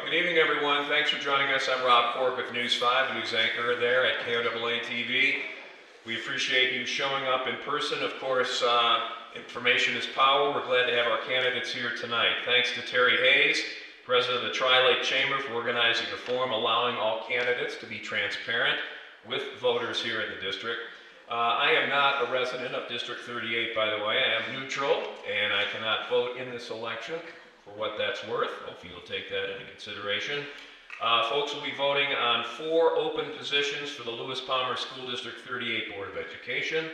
Good evening, everyone. Thanks for joining us. I'm Rob Quirk of News 5, news anchor there at KOAA TV. We appreciate you showing up in person. Of course, information is power. We're glad to have our candidates here tonight. Thanks to Terry Hayes, President of the Tri-Lake Chamber, for organizing the forum, allowing all candidates to be transparent with voters here in the district. I am not a resident of District 38, by the way. I am neutral, and I cannot vote in this election, for what that's worth. Hopefully you'll take that into consideration. Folks will be voting on 4 open positions for the Lewis Palmer School District 38 Board of Education.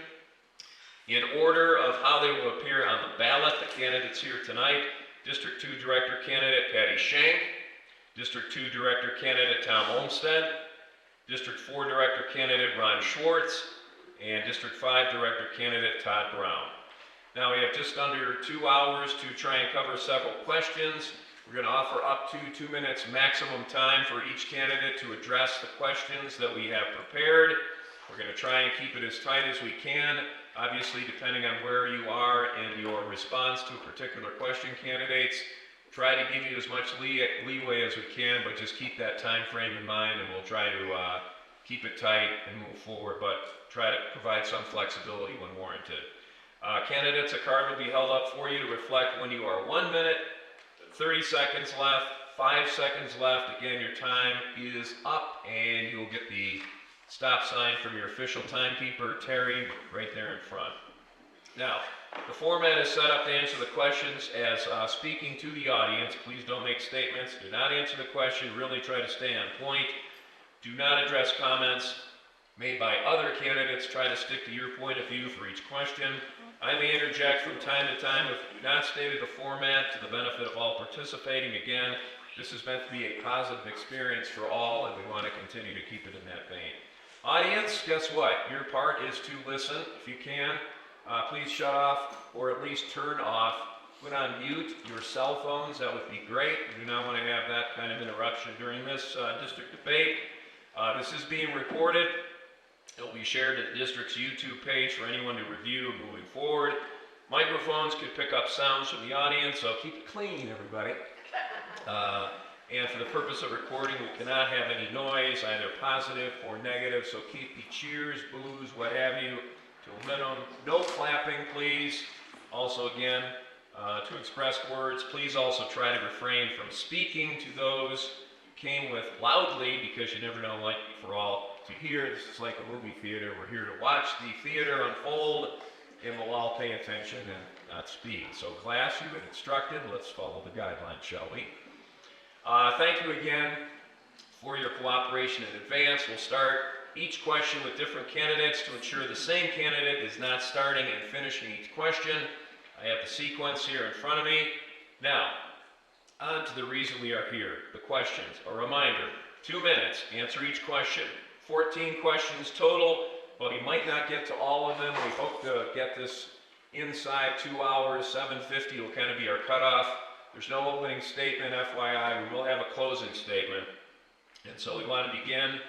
In order of how they will appear on the ballot, the candidates here tonight: District 2 Director Candidate Patty Shank, District 2 Director Candidate Tom Olmstead, District 4 Director Candidate Ron Schwartz, and District 5 Director Candidate Todd Brown. Now we have just under 2 hours to try and cover several questions. We're going to offer up to 2 minutes maximum time for each candidate to address the questions that we have prepared. We're going to try and keep it as tight as we can, obviously depending on where you are in your response to a particular question, candidates. Try to give you as much leeway as we can, but just keep that time frame in mind, and we'll try to keep it tight and move forward, but try to provide some flexibility when warranted. Candidates, a card will be held up for you to reflect when you are 1 minute, 30 seconds left, 5 seconds left. Again, your time is up, and you'll get the stop sign from your official timekeeper, Terry, right there in front. Now, the format is set up to answer the questions as speaking to the audience. Please don't make statements. Do not answer the question. Really try to stay on point. Do not address comments made by other candidates. Try to stick to your point of view for each question. I may interject from time to time if we do not stated the format to the benefit of all participating. Again, this is meant to be a positive experience for all, and we want to continue to keep it in that vein. Audience, guess what? Your part is to listen. If you can, please shut off or at least turn off, put on mute your cell phones. That would be great. We do not want to have that kind of interruption during this district debate. This is being recorded. It will be shared to the district's YouTube page for anyone to review moving forward. Microphones could pick up sounds from the audience, so keep it clean, everybody. And for the purpose of recording, we cannot have any noise, either positive or negative, so keep the cheers, boos, what have you, to a minimum. No clapping, please. Also, again, to express words, please also try to refrain from speaking to those you came with loudly, because you never know, like for all to hear. This is like a movie theater. We're here to watch the theater unfold, and we'll all pay attention and not speak. So class, you've been instructed. Let's follow the guidelines, shall we? Thank you again for your cooperation in advance. We'll start each question with different candidates to ensure the same candidate is not starting and finishing each question. I have the sequence here in front of me. Now, on to the reason we are here, the questions. A reminder, 2 minutes, answer each question. 14 questions total, but we might not get to all of them. We hope to get this inside 2 hours. 7:50 will kind of be our cutoff. There's no opening statement, FYI. We will have a closing statement. And so we want to begin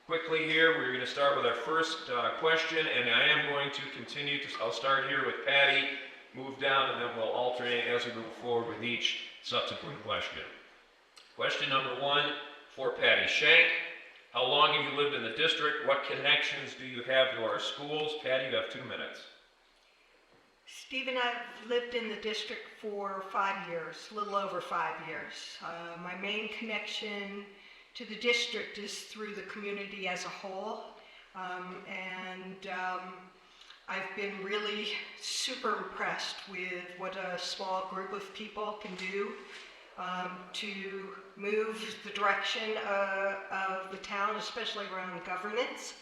quickly here. We're going to start with our first question, and I am going to continue to, I'll start here with Patty, move down, and then we'll alternate as we move forward with each subsequent question. Question number 1 for Patty Shank. How long have you lived in the district? What connections do you have to our schools? Patty, you have 2 minutes. Stephen, I've lived in the district for 5 years, a little over 5 years. My main connection to the district is through the community as a whole. I've been really super impressed with what a small group of people can do to move the direction of the town, especially around governance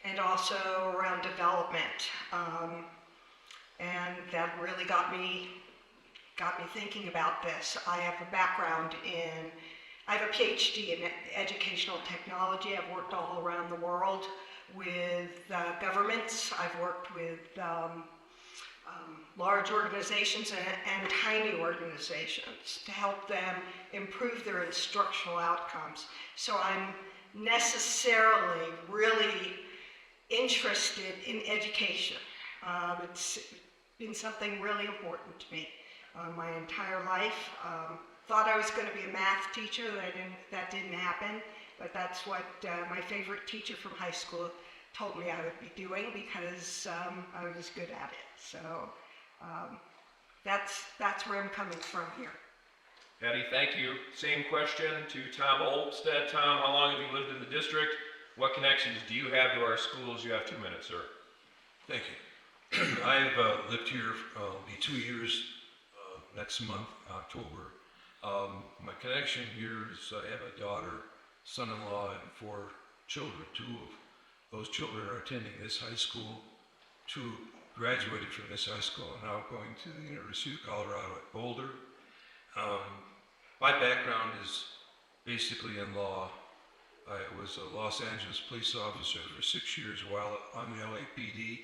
and also around development. And that really got me thinking about this. I have a PhD in educational technology. I've worked all around the world with governments. I've worked with large organizations and tiny organizations to help them improve their instructional outcomes. So I'm necessarily really interested in education. It's been something really important to me my entire life. thought I was going to be a math teacher. That didn't happen, but that's what my favorite teacher from high school told me I would be doing because I was good at it. So that's where I'm coming from here. Patty, thank you. Same question to Tom Olmsted. Tom, how long have you lived in the district? What connections do you have to our schools? You have 2 minutes, sir. Thank you. I've lived here, it'll be 2 years next month, October. My connection here is I have a daughter, son-in-law, and 4 children. 2 of those children are attending this high school. 2 graduated from this high school and now going to the University of Colorado at Boulder. My background is basically in law. I was a Los Angeles police officer for 6 years while on the LAPD.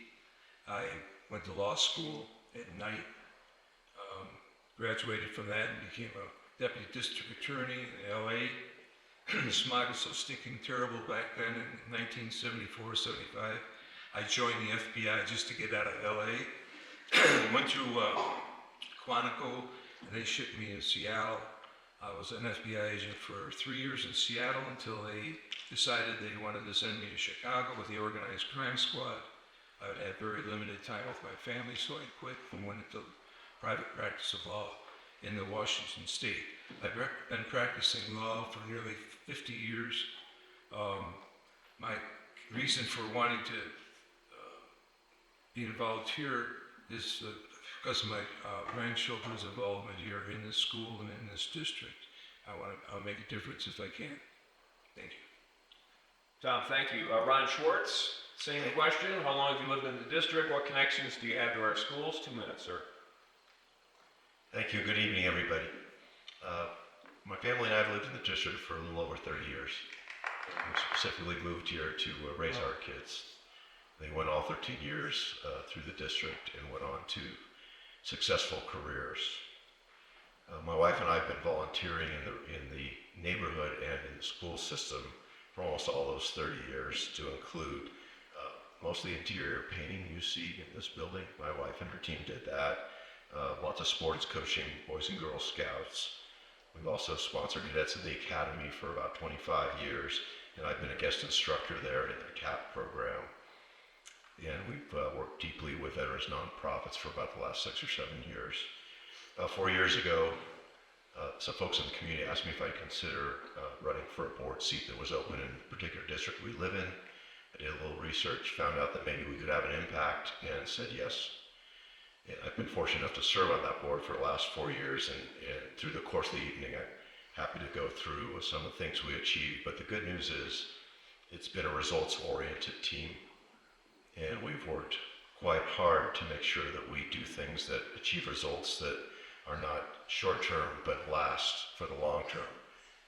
I went to law school at night, graduated from that and became a deputy district attorney in LA. The smog was so stinking terrible back then in 1974, 75. I joined the FBI just to get out of LA. Went to Quantico and they shipped me to Seattle. I was an FBI agent for 3 years in Seattle until they decided they wanted to send me to Chicago with the organized crime squad. I had very limited time with my family, so I quit and went into private practice of law in the Washington state. I've been practicing law for nearly 50 years. My reason for wanting to be involved here is because of my grandchildren's involvement here in this school and in this district. I'll make a difference if I can. Thank you. Tom, thank you. Ron Schwartz, same question. How long have you lived in the district? What connections do you have to our schools? 2 minutes, sir. Thank you. Good evening, everybody. My family and I have lived in the district for a little over 30 years. We specifically moved here to raise our kids. They went all 13 years through the district and went on to successful careers. My wife and I have been volunteering in the neighborhood and in the school system for almost all those 30 years, to include mostly interior painting you see in this building. My wife and her team did that. Lots of sports coaching, Boys and Girl Scouts. We've also sponsored cadets in the academy for about 25 years, and I've been a guest instructor there in the CAP program. And we've worked deeply with veterans nonprofits for about the last 6 or 7 years. 4 years ago, some folks in the community asked me if I'd consider running for a board seat that was open in a particular district we live in. I did a little research, found out that maybe we could have an impact, and said yes. And I've been fortunate enough to serve on that board for the last 4 years, and through the course of the evening, I'm happy to go through with some of the things we achieved. But the good news is it's been a results-oriented team, and we've worked quite hard to make sure that we do things that achieve results that are not short-term but last for the long term,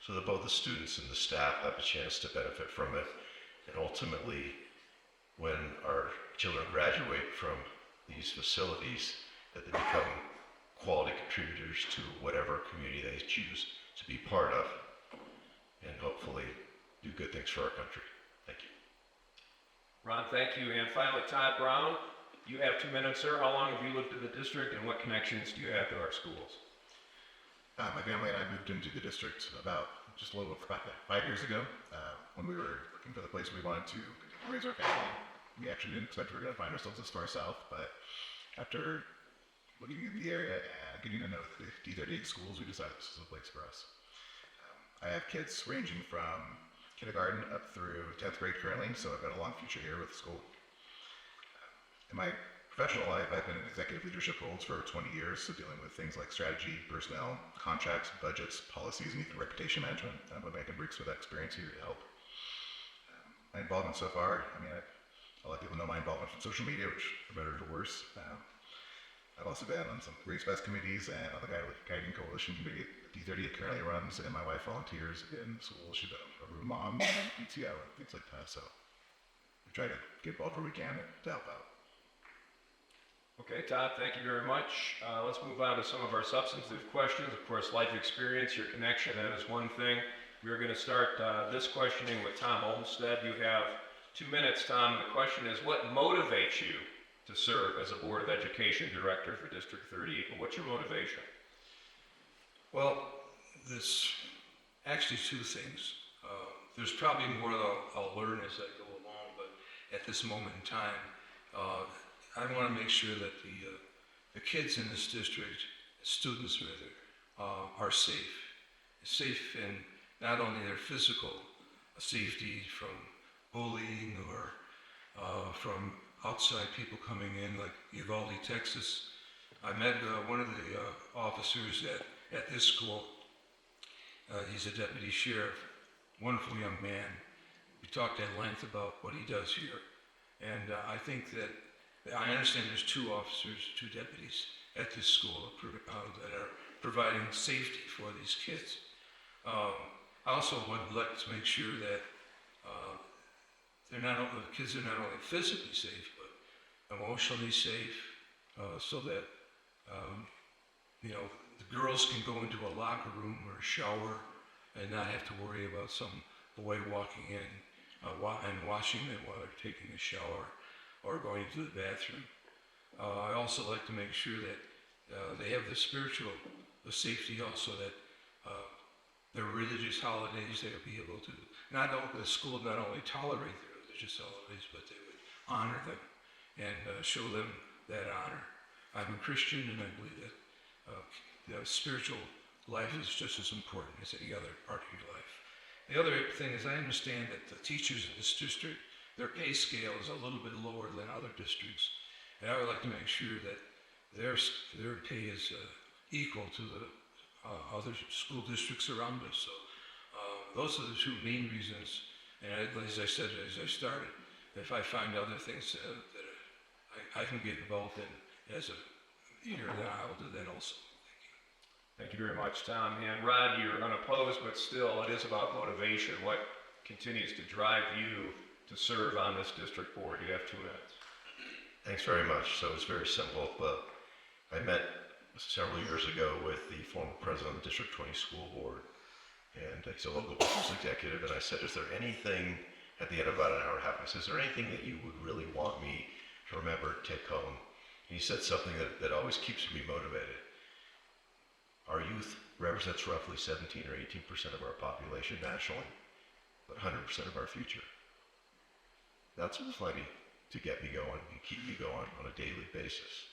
so that both the students and the staff have a chance to benefit from it. And ultimately, when our children graduate from these facilities, that they become quality contributors to whatever community they choose to be part of, and hopefully do good things for our country. Thank you. Ron, thank you. And finally, Todd Brown, you have 2 minutes, sir. How long have you lived in the district, and what connections do you have to our schools? My family and I moved into the district about just a little over 5 years ago. When we were looking for the place we wanted to raise our family, we actually didn't expect we were going to find ourselves this far south, but after looking at the area and getting to know the D38 schools, we decided this is a place for us. I have kids ranging from kindergarten up through 10th grade currently, so I've got a long future here with school. In my professional life, I've been in executive leadership roles for 20 years, so dealing with things like strategy, personnel, contracts, budgets, policies, and even reputation management. I'm making bricks with that experience here to help. My involvement so far, I'll let people know my involvement from social media, which for better or worse. I've also been on some race-based committees and on the guiding coalition committee that D38 currently runs, and my wife volunteers in school. She's been a room mom, PTO, and things like that. So we try to get involved where we can to help out. Okay, Todd, thank you very much. Let's move on to some of our substantive questions. Of course, life experience, your connection, that is one thing. We're going to start this questioning with Tom Olmsted. You have 2 minutes, Tom. The question is, what motivates you to serve as a Board of Education Director for District 38? What's your motivation? Well, this, actually two things. There's probably more that I'll learn as I go along, but at this moment in time, I want to make sure that the kids in this district, students rather, are safe in not only their physical safety from bullying or from outside people coming in, like Uvalde, Texas. I met one of the officers at this school. He's a deputy sheriff, wonderful young man. We talked at length about what he does here. And I think that, I understand there's two officers, two deputies at this school that are providing safety for these kids. I also would like to make sure that the kids are not only physically safe, but emotionally safe, so that the girls can go into a locker room or a shower and not have to worry about some boy walking in and watching them while they're taking a shower or going to the bathroom. I also like to make sure that they have the safety also that their religious holidays, they'll be able to, the school not only tolerate their religious holidays, but they would honor them and show them that honor. I'm a Christian, and I believe that spiritual life is just as important as any other part of your life. The other thing is I understand that the teachers in this district, their pay scale is a little bit lower than other districts, and I would like to make sure that their pay is equal to the other school districts around us. So those are the two main reasons. And as I said, as I started, if I find other things that I can get involved in as a leader, then I'll do that also. Thank you very much, Tom. And Rod, you're unopposed, but still, it is about motivation. What continues to drive you to serve on this district board? You have 2 minutes. Thanks very much. So it's very simple. I met several years ago with the former president of the District 20 School Board, and he's a local business executive, and I said, is there anything, at the end of about an hour and a half, I said, is there anything that you would really want me to remember, take home? And he said something that always keeps me motivated. Our youth represents roughly 17 or 18% of our population nationally, but 100% of our future. That's plenty to get me going and keep me going on a daily basis.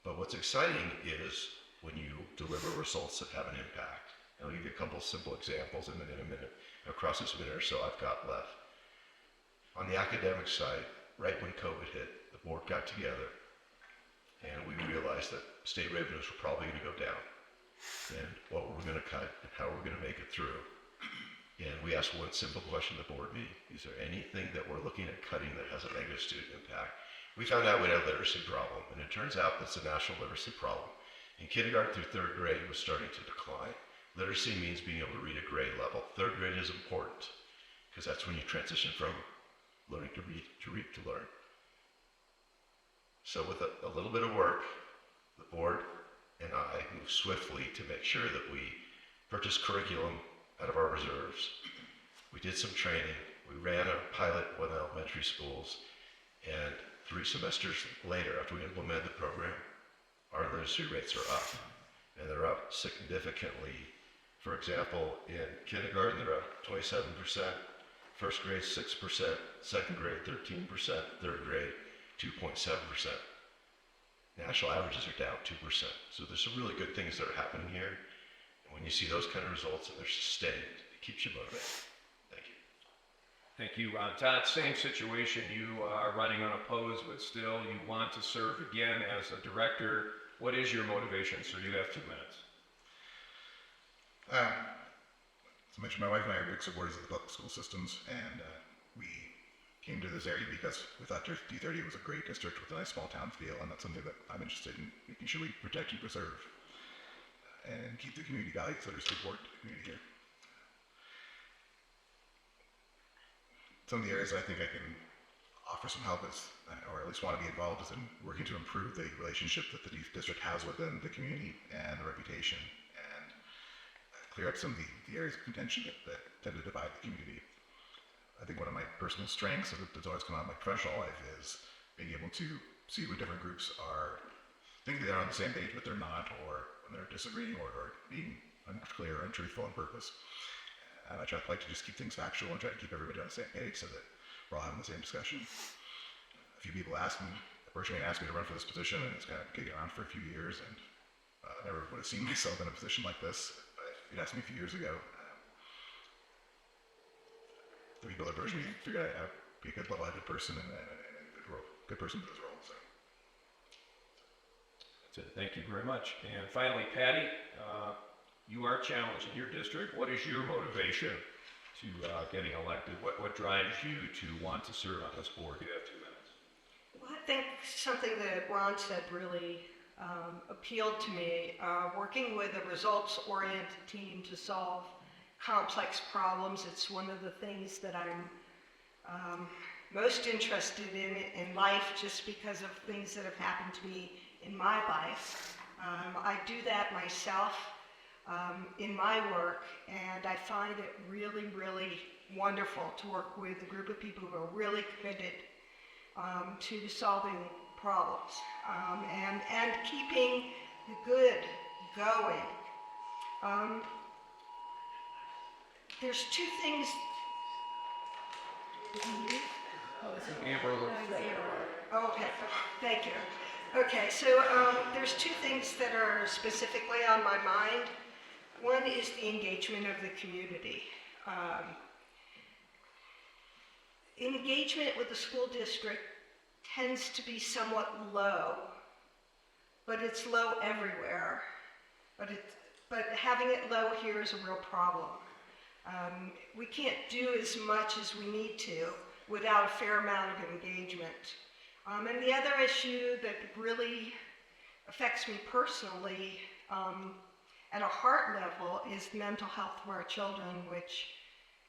But what's exciting is when you deliver results that have an impact. And I'll give you a couple simple examples in a minute, across this minute or so I've got left. On the academic side, right when COVID hit, the board got together and we realized that state revenues were probably going to go down and what we're going to cut and how we're going to make it through. And we asked one simple question to the board meeting: is there anything that we're looking at cutting that has a negative student impact? We found out we had a literacy problem, and it turns out that's a national literacy problem. In kindergarten through 3rd grade, it was starting to decline. Literacy means being able to read at grade level. 3rd grade is important because that's when you transition from learning to read to learn. So with a little bit of work, the board and I moved swiftly to make sure that we purchased curriculum out of our reserves. We did some training. We ran a pilot with elementary schools, and 3 semesters later, after we implemented the program, our literacy rates are up, and they're up significantly. For example, in kindergarten, they're up 27%, 1st grade 6%, 2nd grade 13%, 3rd grade 2.7%. National averages are down 2%. So there's some really good things that are happening here. And when you see those kind of results and they're sustained, it keeps you motivated. Thank you. Thank you, Ron. Todd, same situation. You are running unopposed, but still you want to serve again as a director. What is your motivation? So you have 2 minutes. As I mentioned, my wife and I are big supporters of the public school systems, and we came to this area because we thought D30 was a great district with a nice small town feel, and that's something that I'm interested in making sure we protect and preserve and keep the community values that are so important to the community here. Some of the areas I think I can offer some help is, or at least want to be involved, is in working to improve the relationship that the district has within the community and the reputation, and clear up some of the areas of contention that tend to divide the community. I think one of my personal strengths that's always come out of my professional life is being able to see when different groups are thinking they're on the same page, but they're not, or when they're disagreeing or being unclear, untruthful on purpose. And I like to just keep things factual and try to keep everybody on the same page so that we're all having the same discussion. A few people asked me, personally asked me to run for this position, and it's kind of kicking around for a few years, and I never would have seen myself in a position like this. But if you'd asked me a few years ago, the people approached me figured I'd be a good level-headed person and a good person for this role. So. That's it. Thank you very much. And finally, Patty, you are challenged in your district. What is your motivation to getting elected? What drives you to want to serve on this board? You have 2 minutes. Well, I think something that Ron said really appealed to me. Working with a results-oriented team to solve complex problems, it's one of the things that I'm most interested in life, just because of things that have happened to me in my life. I do that myself in my work, and I find it really, really wonderful to work with a group of people who are really committed to solving problems and keeping the good going. There's 2 things. Amber, Okay, thank you. Okay, so there's 2 things that are specifically on my mind. One is the engagement of the community. Engagement with the school district tends to be somewhat low, but it's low everywhere. But having it low here is a real problem. We can't do as much as we need to without a fair amount of engagement. And the other issue that really affects me personally at a heart level is mental health for our children, which,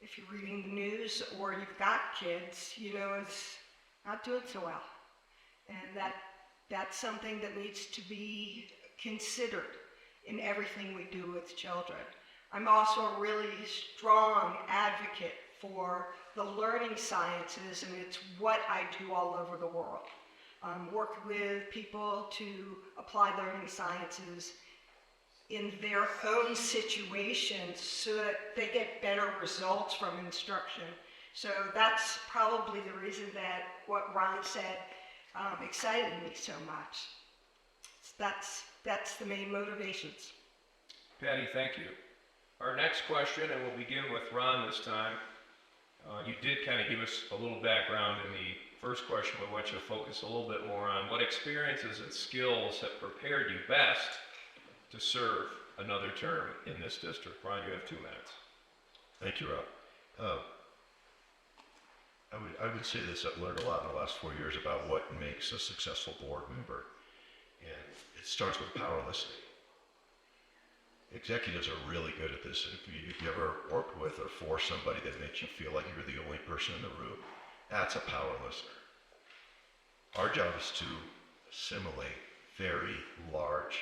if you're reading the news or you've got kids, you know, is not doing so well. And that's something that needs to be considered in everything we do with children. I'm also a really strong advocate for the learning sciences, and it's what I do all over the world. Work with people to apply learning sciences in their own situations so that they get better results from instruction. So that's probably the reason that what Ron said excited me so much. That's the main motivations. Patty, thank you. Our next question, and we'll begin with Ron this time. You did kind of give us a little background in the first question, but I want you to focus a little bit more on what experiences and skills have prepared you best to serve another term in this district. Ron, you have 2 minutes. Thank you, Rob. I would say this: I've learned a lot in the last 4 years about what makes a successful board member, and it starts with power listening. Executives are really good at this. If you ever worked with or for somebody that makes you feel like you're the only person in the room, that's a power listener. Our job is to assimilate very large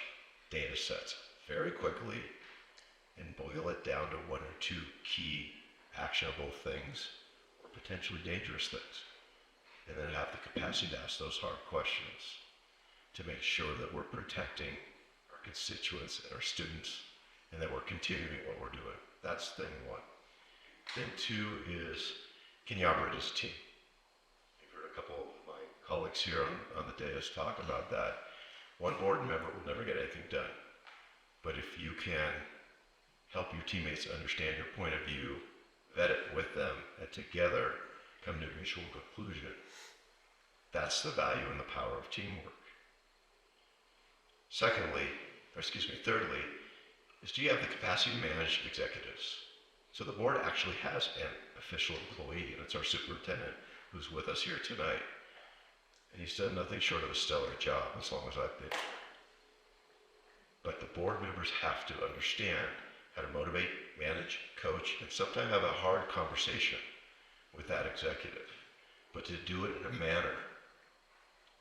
data sets very quickly and boil it down to 1 or 2 key actionable things or potentially dangerous things, and then have the capacity to ask those hard questions to make sure that we're protecting our constituents and our students, and that we're continuing what we're doing. That's thing 1. Thing 2 is, can you operate as a team? You've heard a couple of my colleagues here on the dais talk about that. One board member will never get anything done. But if you can help your teammates understand your point of view, vet it with them, and together come to a mutual conclusion, that's the value and the power of teamwork. Thirdly, is do you have the capacity to manage executives? So the board actually has an official employee, and it's our superintendent who's with us here tonight. And he's done nothing short of a stellar job as long as I've been here. But the board members have to understand how to motivate, manage, coach, and sometimes have a hard conversation with that executive, but to do it in a manner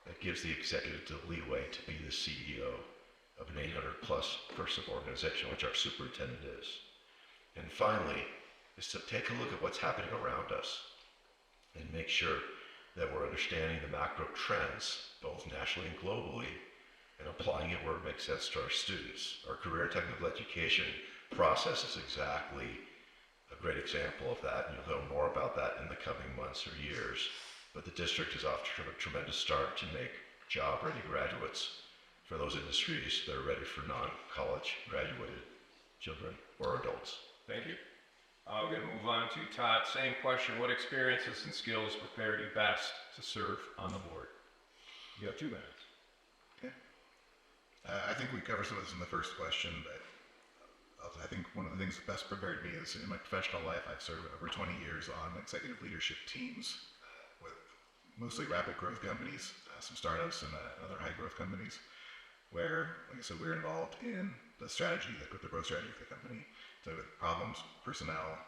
that gives the executive the leeway to be the CEO of an 800-plus person organization, which our superintendent is. And finally, is to take a look at what's happening around us and make sure that we're understanding the macro trends, both nationally and globally, and applying it where it makes sense to our students. Our career and technical education process is exactly a great example of that, and you'll know more about that in the coming months or years. But the district is off to a tremendous start to make job-ready graduates for those industries that are ready for non-college graduated children or adults. Thank you. We're going to move on to Todd. Same question. What experiences and skills prepare you best to serve on the board? You have 2 minutes. Okay. I think we covered some of this in the first question, but I think one of the things that best prepared me is in my professional life, I've served over 20 years on executive leadership teams with mostly rapid growth companies, some startups and other high growth companies, where, like I said, we're involved in the strategy, the growth strategy of the company, so with problems, personnel,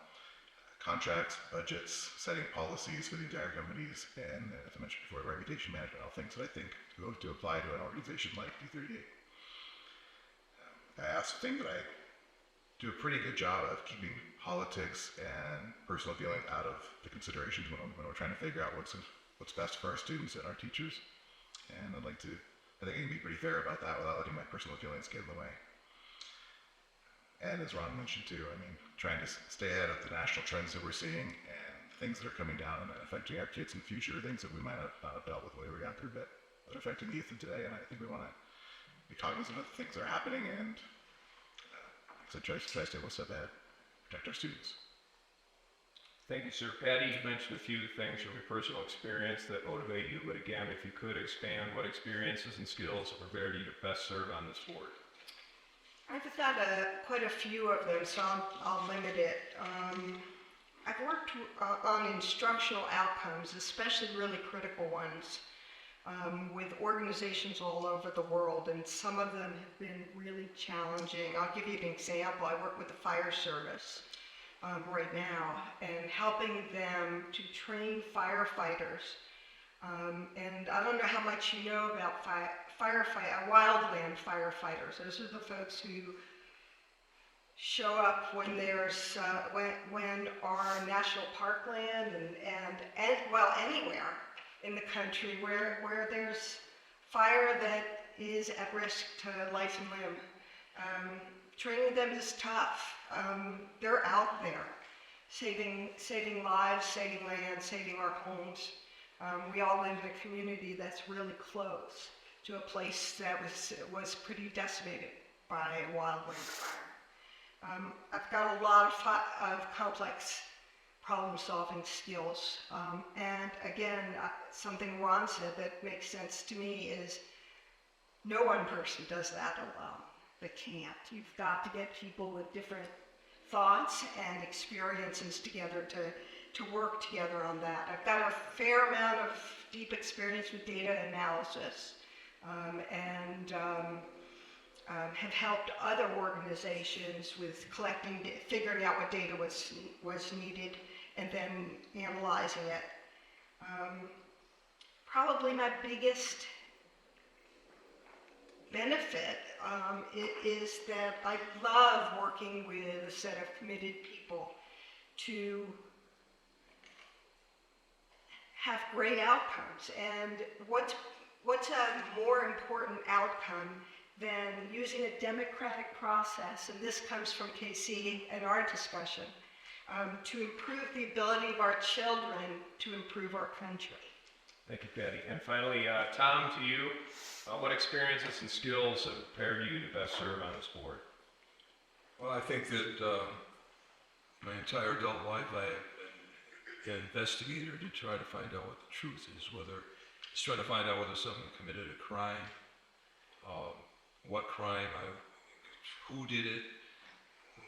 contracts, budgets, setting policies for the entire companies, and as I mentioned before, reputation management, all things that I think to apply to an organization like D38. I asked things that I do a pretty good job of keeping politics and personal feelings out of the considerations when we're trying to figure out what's best for our students and our teachers. And I think I can be pretty fair about that without letting my personal feelings get in the way. And as Ron mentioned too, I mean, trying to stay ahead of the national trends that we're seeing and things that are coming down and affecting our kids in the future, things that we might not have dealt with when we were younger, but that are affecting the youth of today. And I think we want to be cognizant of the things that are happening and so try to stay one step ahead, protect our students. Thank you, sir. Patty, you mentioned a few things from your personal experience that motivate you, but again, if you could expand, what experiences and skills have prepared you to best serve on this board? I've got quite a few of them, so I'll limit it. I've worked on instructional outcomes, especially really critical ones, with organizations all over the world, and some of them have been really challenging. I'll give you an example. I work with the fire service right now, and helping them to train firefighters. And I don't know how much you know about wildland firefighters. Those are the folks who show up when there's when our national parkland and well, anywhere in the country where there's fire that is at risk to life and limb. Training them is tough. They're out there saving lives, saving land, saving our homes. We all live in a community that's really close to a place that was pretty decimated by a wildland fire. I've got a lot of complex problem-solving skills. And again, something Ron said that makes sense to me is no one person does that alone. They can't. You've got to get people with different thoughts and experiences together to work together on that. I've got a fair amount of deep experience with data analysis and have helped other organizations with figuring out what data was needed and then analyzing it. Probably my biggest benefit is that I love working with a set of committed people to have great outcomes. And what's a more important outcome than using a democratic process, and this comes from KC and our discussion, to improve the ability of our children to improve our country. Thank you, Patty. And finally, Tom, to you, what experiences and skills have prepared you to best serve on this board? Well, I think that my entire adult life I have been an investigator to try to find out what the truth is, whether it's trying to find out whether someone committed a crime, what crime, who did it,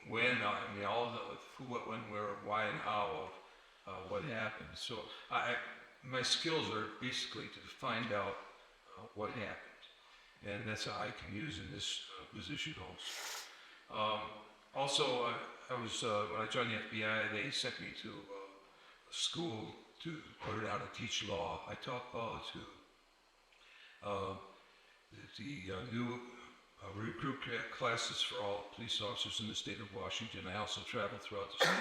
when, all of the who, what, when, where, why, and how of what happened. So my skills are basically to find out what happened, and that's how I can use in this position also. Also, I was when I joined the FBI, they sent me to a school to learn how to teach law. I taught law to the new recruit classes for all police officers in the state of Washington. I also traveled throughout the state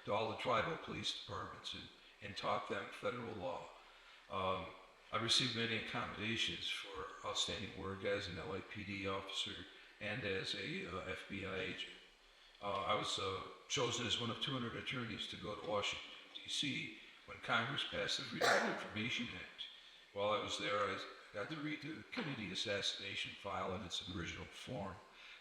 to all the tribal police departments and taught them federal law. I received many accommodations for outstanding work as an LAPD officer and as a FBI agent. I was chosen as one of 200 attorneys to go to Washington, D.C. when Congress passed the Freedom of Information Act. While I was there, I got to read the Kennedy assassination file in its original form,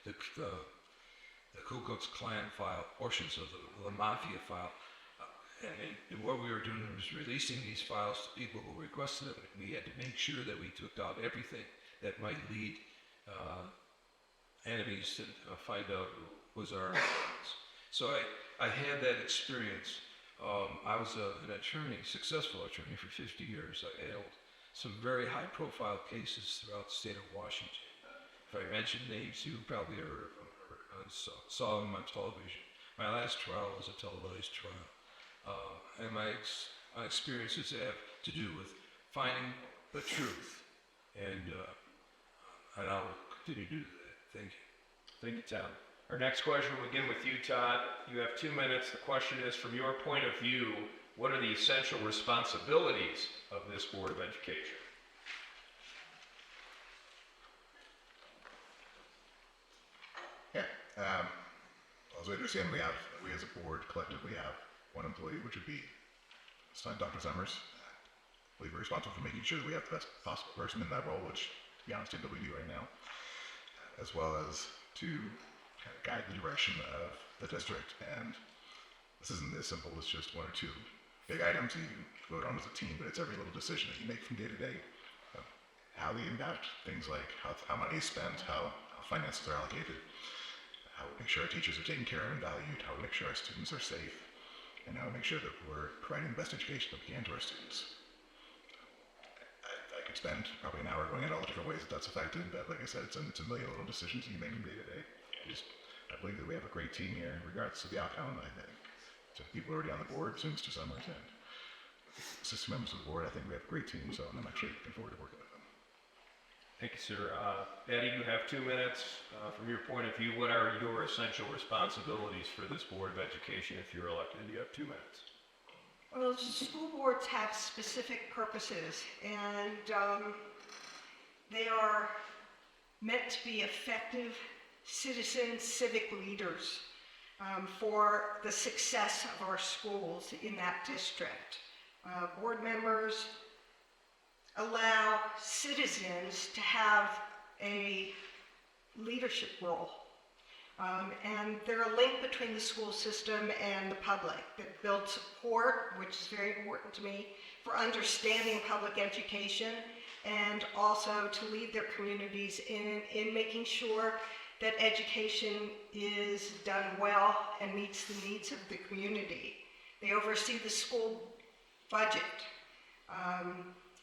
the Ku Klux Klan file, portions of the Mafia file. And what we were doing was releasing these files to people who requested them. We had to make sure that we took out everything that might lead enemies to find out who was our enemies. So I had that experience. I was an attorney, successful attorney for 50 years. I held some very high-profile cases throughout the state of Washington. If I mention names, you probably heard of them or saw them on television. My last trial was a televised trial. And my experiences have to do with finding the truth. And I will continue to do that. Thank you. Thank you, Tom. Our next question will begin with you, Todd. You have 2 minutes. The question is, from your point of view, what are the essential responsibilities of this Board of Education? Yeah. As we understand, we as a board collectively have one employee, which would be Dr. Summers. I believe we're responsible for making sure that we have the best possible person in that role, which, to be honest, is what we do right now, as well as to kind of guide the direction of the district. And this isn't as simple as just one or two big items that you vote on as a team, but it's every little decision that you make from day to day. How they impact things like how money is spent, how finances are allocated, how we make sure our teachers are taken care of and valued, how we make sure our students are safe, and how we make sure that we're providing the best education that we can to our students. I could spend probably an hour going into all the different ways that that's affected, but like I said, it's a million little decisions that you make from day to day. I believe that we have a great team here, regardless of the outcome. I think so people already on the board, so Mr. Summers and assistant members of the board, I think we have a great team, so I'm actually looking forward to working with them. Thank you, sir. Betty, you have 2 minutes. From your point of view, what are your essential responsibilities for this Board of Education if you're elected? You have 2 minutes. Well, school boards have specific purposes, and they are meant to be effective citizen civic leaders for the success of our schools in that district. Board members allow citizens to have a leadership role. And they're a link between the school system and the public that builds support, which is very important to me, for understanding public education and also to lead their communities in making sure that education is done well and meets the needs of the community. They oversee the school budget.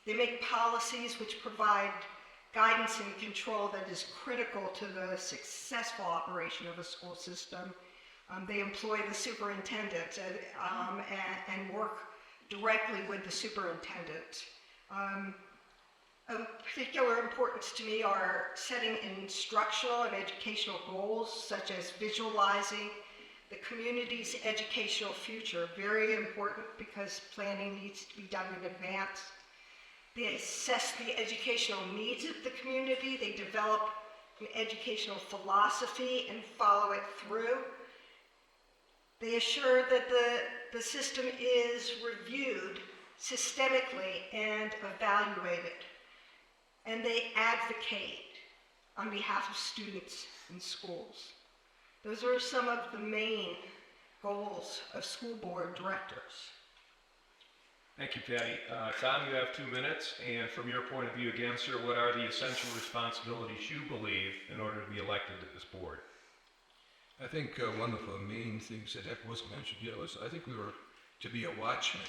They make policies which provide guidance and control that is critical to the successful operation of a school system. They employ the superintendent and work directly with the superintendent. Of particular importance to me are setting instructional and educational goals, such as visualizing the community's educational future. Very important because planning needs to be done in advance. They assess the educational needs of the community. They develop an educational philosophy and follow it through. They assure that the system is reviewed systemically and evaluated. And they advocate on behalf of students and schools. Those are some of the main goals of school board directors. Thank you, Patty. Tom, you have 2 minutes, and from your point of view again, sir, what are the essential responsibilities you believe in order to be elected to this board? I think one of the main things that was mentioned here was I think we were to be a watchman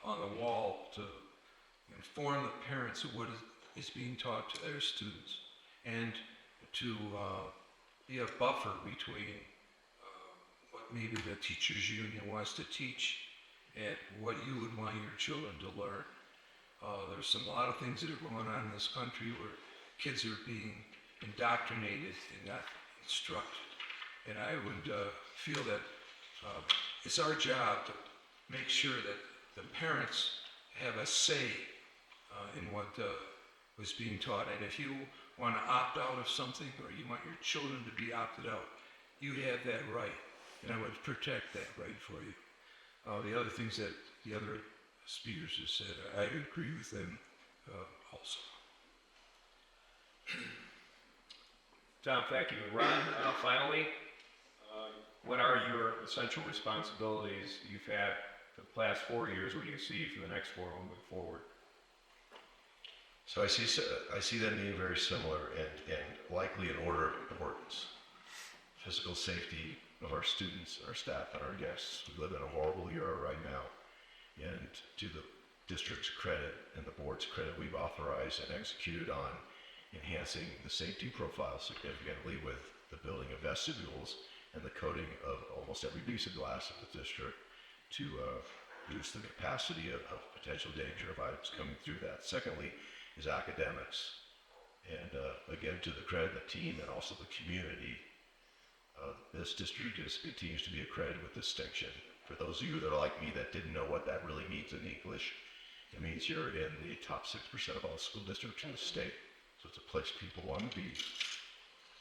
on the wall to inform the parents of what is being taught to their students and to be a buffer between what maybe the teachers union wants to teach and what you would want your children to learn. There's a lot of things that are going on in this country where kids are being indoctrinated and not instructed. And I would feel that it's our job to make sure that the parents have a say in what was being taught. And if you want to opt out of something or you want your children to be opted out, you have that right, and I would protect that right for you. The other things that the other speakers have said, I agree with them also. Tom, thank you. Ron, finally, what are your essential responsibilities you've had for the past 4 years? What do you see for the next 4 moving forward? So I see them being very similar and likely in order of importance. Physical safety of our students, our staff, and our guests. We live in a horrible era right now. And to the district's credit and the board's credit, we've authorized and executed on enhancing the safety profile significantly with the building of vestibules and the coating of almost every piece of glass in the district to reduce the capacity of potential danger of items coming through that. Secondly is academics. And again, to the credit of the team and also the community, this district continues to be accredited with distinction. For those of you that are like me that didn't know what that really means in English, it means you're in the top 6% of all school districts in the state. So it's a place people want to be.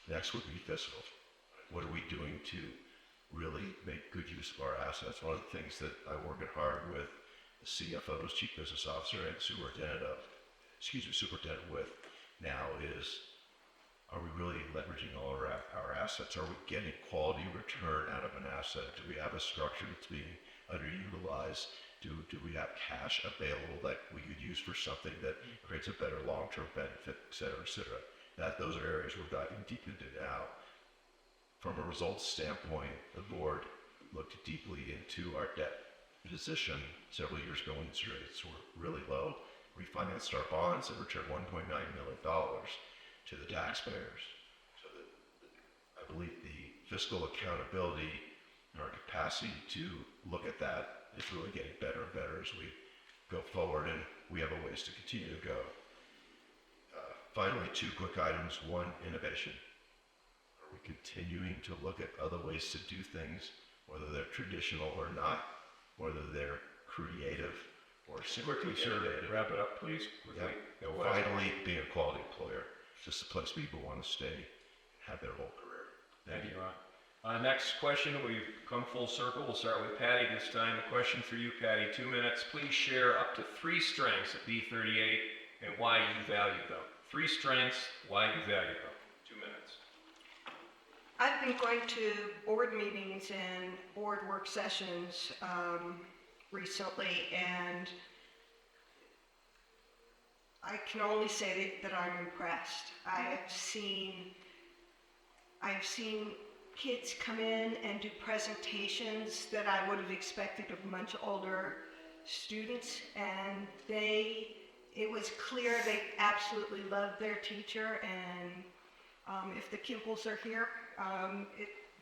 Next would be fiscal. What are we doing to really make good use of our assets? One of the things that I'm working hard with the CFO's Chief Business Officer and superintendent with now is, are we really leveraging all our assets? Are we getting quality return out of an asset? Do we have a structure that's being underutilized? Do we have cash available that we could use for something that creates a better long-term benefit, et cetera, et cetera? Those are areas we're diving deep into now. From a results standpoint, the board looked deeply into our debt position several years ago when interest rates were really low. Refinanced our bonds and returned $1.9 million to the taxpayers. So I believe the fiscal accountability and our capacity to look at that is really getting better and better as we go forward, and we have a ways to continue to go. Finally, 2 quick items. 1, innovation. Are we continuing to look at other ways to do things, whether they're traditional or not, whether they're creative or simply innovative? Wrap it up, please. Yeah. And finally, being a quality employer. Just a place people want to stay, have their whole career. Thank you, Ron. Next question, we've come full circle. We'll start with Patty this time. The question for you, Patty, 2 minutes. Please share up to 3 strengths of B38 and why you value them. 3 strengths, why you value them. 2 minutes. I've been going to board meetings and board work sessions recently, and I can only say that I'm impressed. I have seen kids come in and do presentations that I would have expected of much older students, and it was clear they absolutely loved their teacher, and if the Kimples are here,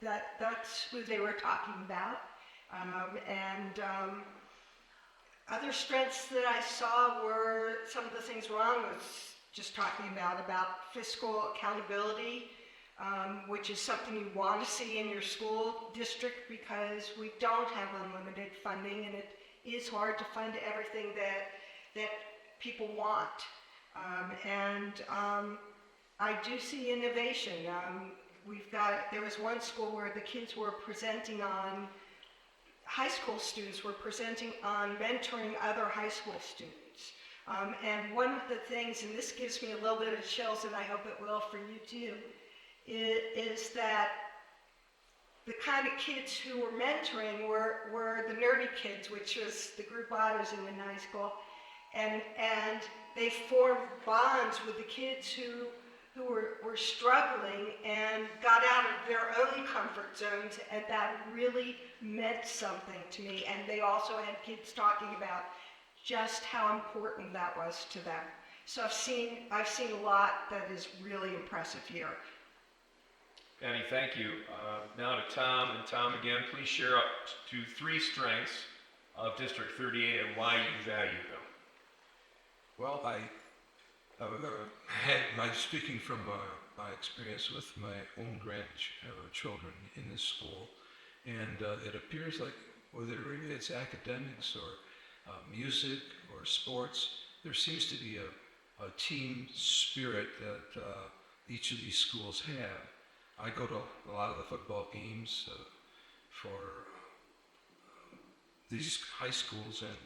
that's who they were talking about. Other strengths that I saw were some of the things Ron was just talking about fiscal accountability, which is something you want to see in your school district because we don't have unlimited funding, and it is hard to fund everything that people want. I do see innovation. There was one school where the kids were presenting on, high school students were presenting on mentoring other high school students. And one of the things, and this gives me a little bit of chills, and I hope it will for you too, is that the kind of kids who were mentoring were the nerdy kids, which was the group I was in high school, and they formed bonds with the kids who were struggling and got out of their own comfort zones, and that really meant something to me. And they also had kids talking about just how important that was to them. So I've seen a lot that is really impressive here. Patty, thank you. Now to Tom, and Tom again, please share up to 3 strengths of District 38 and why you value them. Well, I had my speaking from my experience with my own grandchildren in this school, and it appears like whether it's academics or music or sports, there seems to be a team spirit that each of these schools have. I go to a lot of the football games for these high schools, and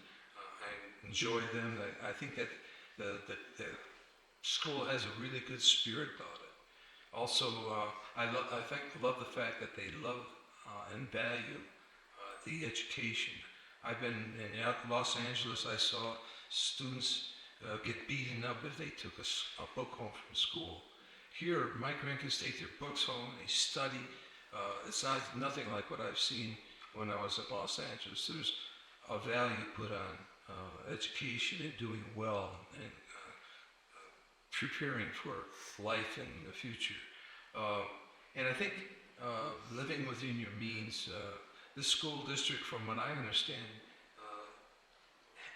I enjoy them. I think that the school has a really good spirit about it. Also, I love the fact that they love and value the education. I've been in Los Angeles. I saw students get beaten up if they took a book home from school. Here, my grandkids take their books home and they study. It's nothing like what I've seen when I was in Los Angeles. There's a value put on education and doing well and preparing for life in the future. And I think living within your means, this school district, from what I understand,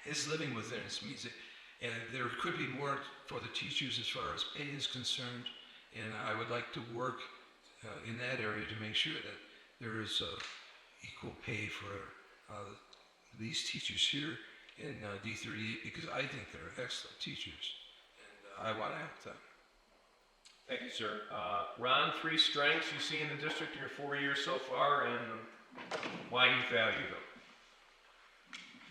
is living within its means. And there could be more for the teachers as far as pay is concerned. And I would like to work in that area to make sure that there is equal pay for these teachers here in D38, because I think they're excellent teachers. And I want to help them. Thank you, sir. Ron, 3 strengths you see in the district in your 4 years so far, and why you value them.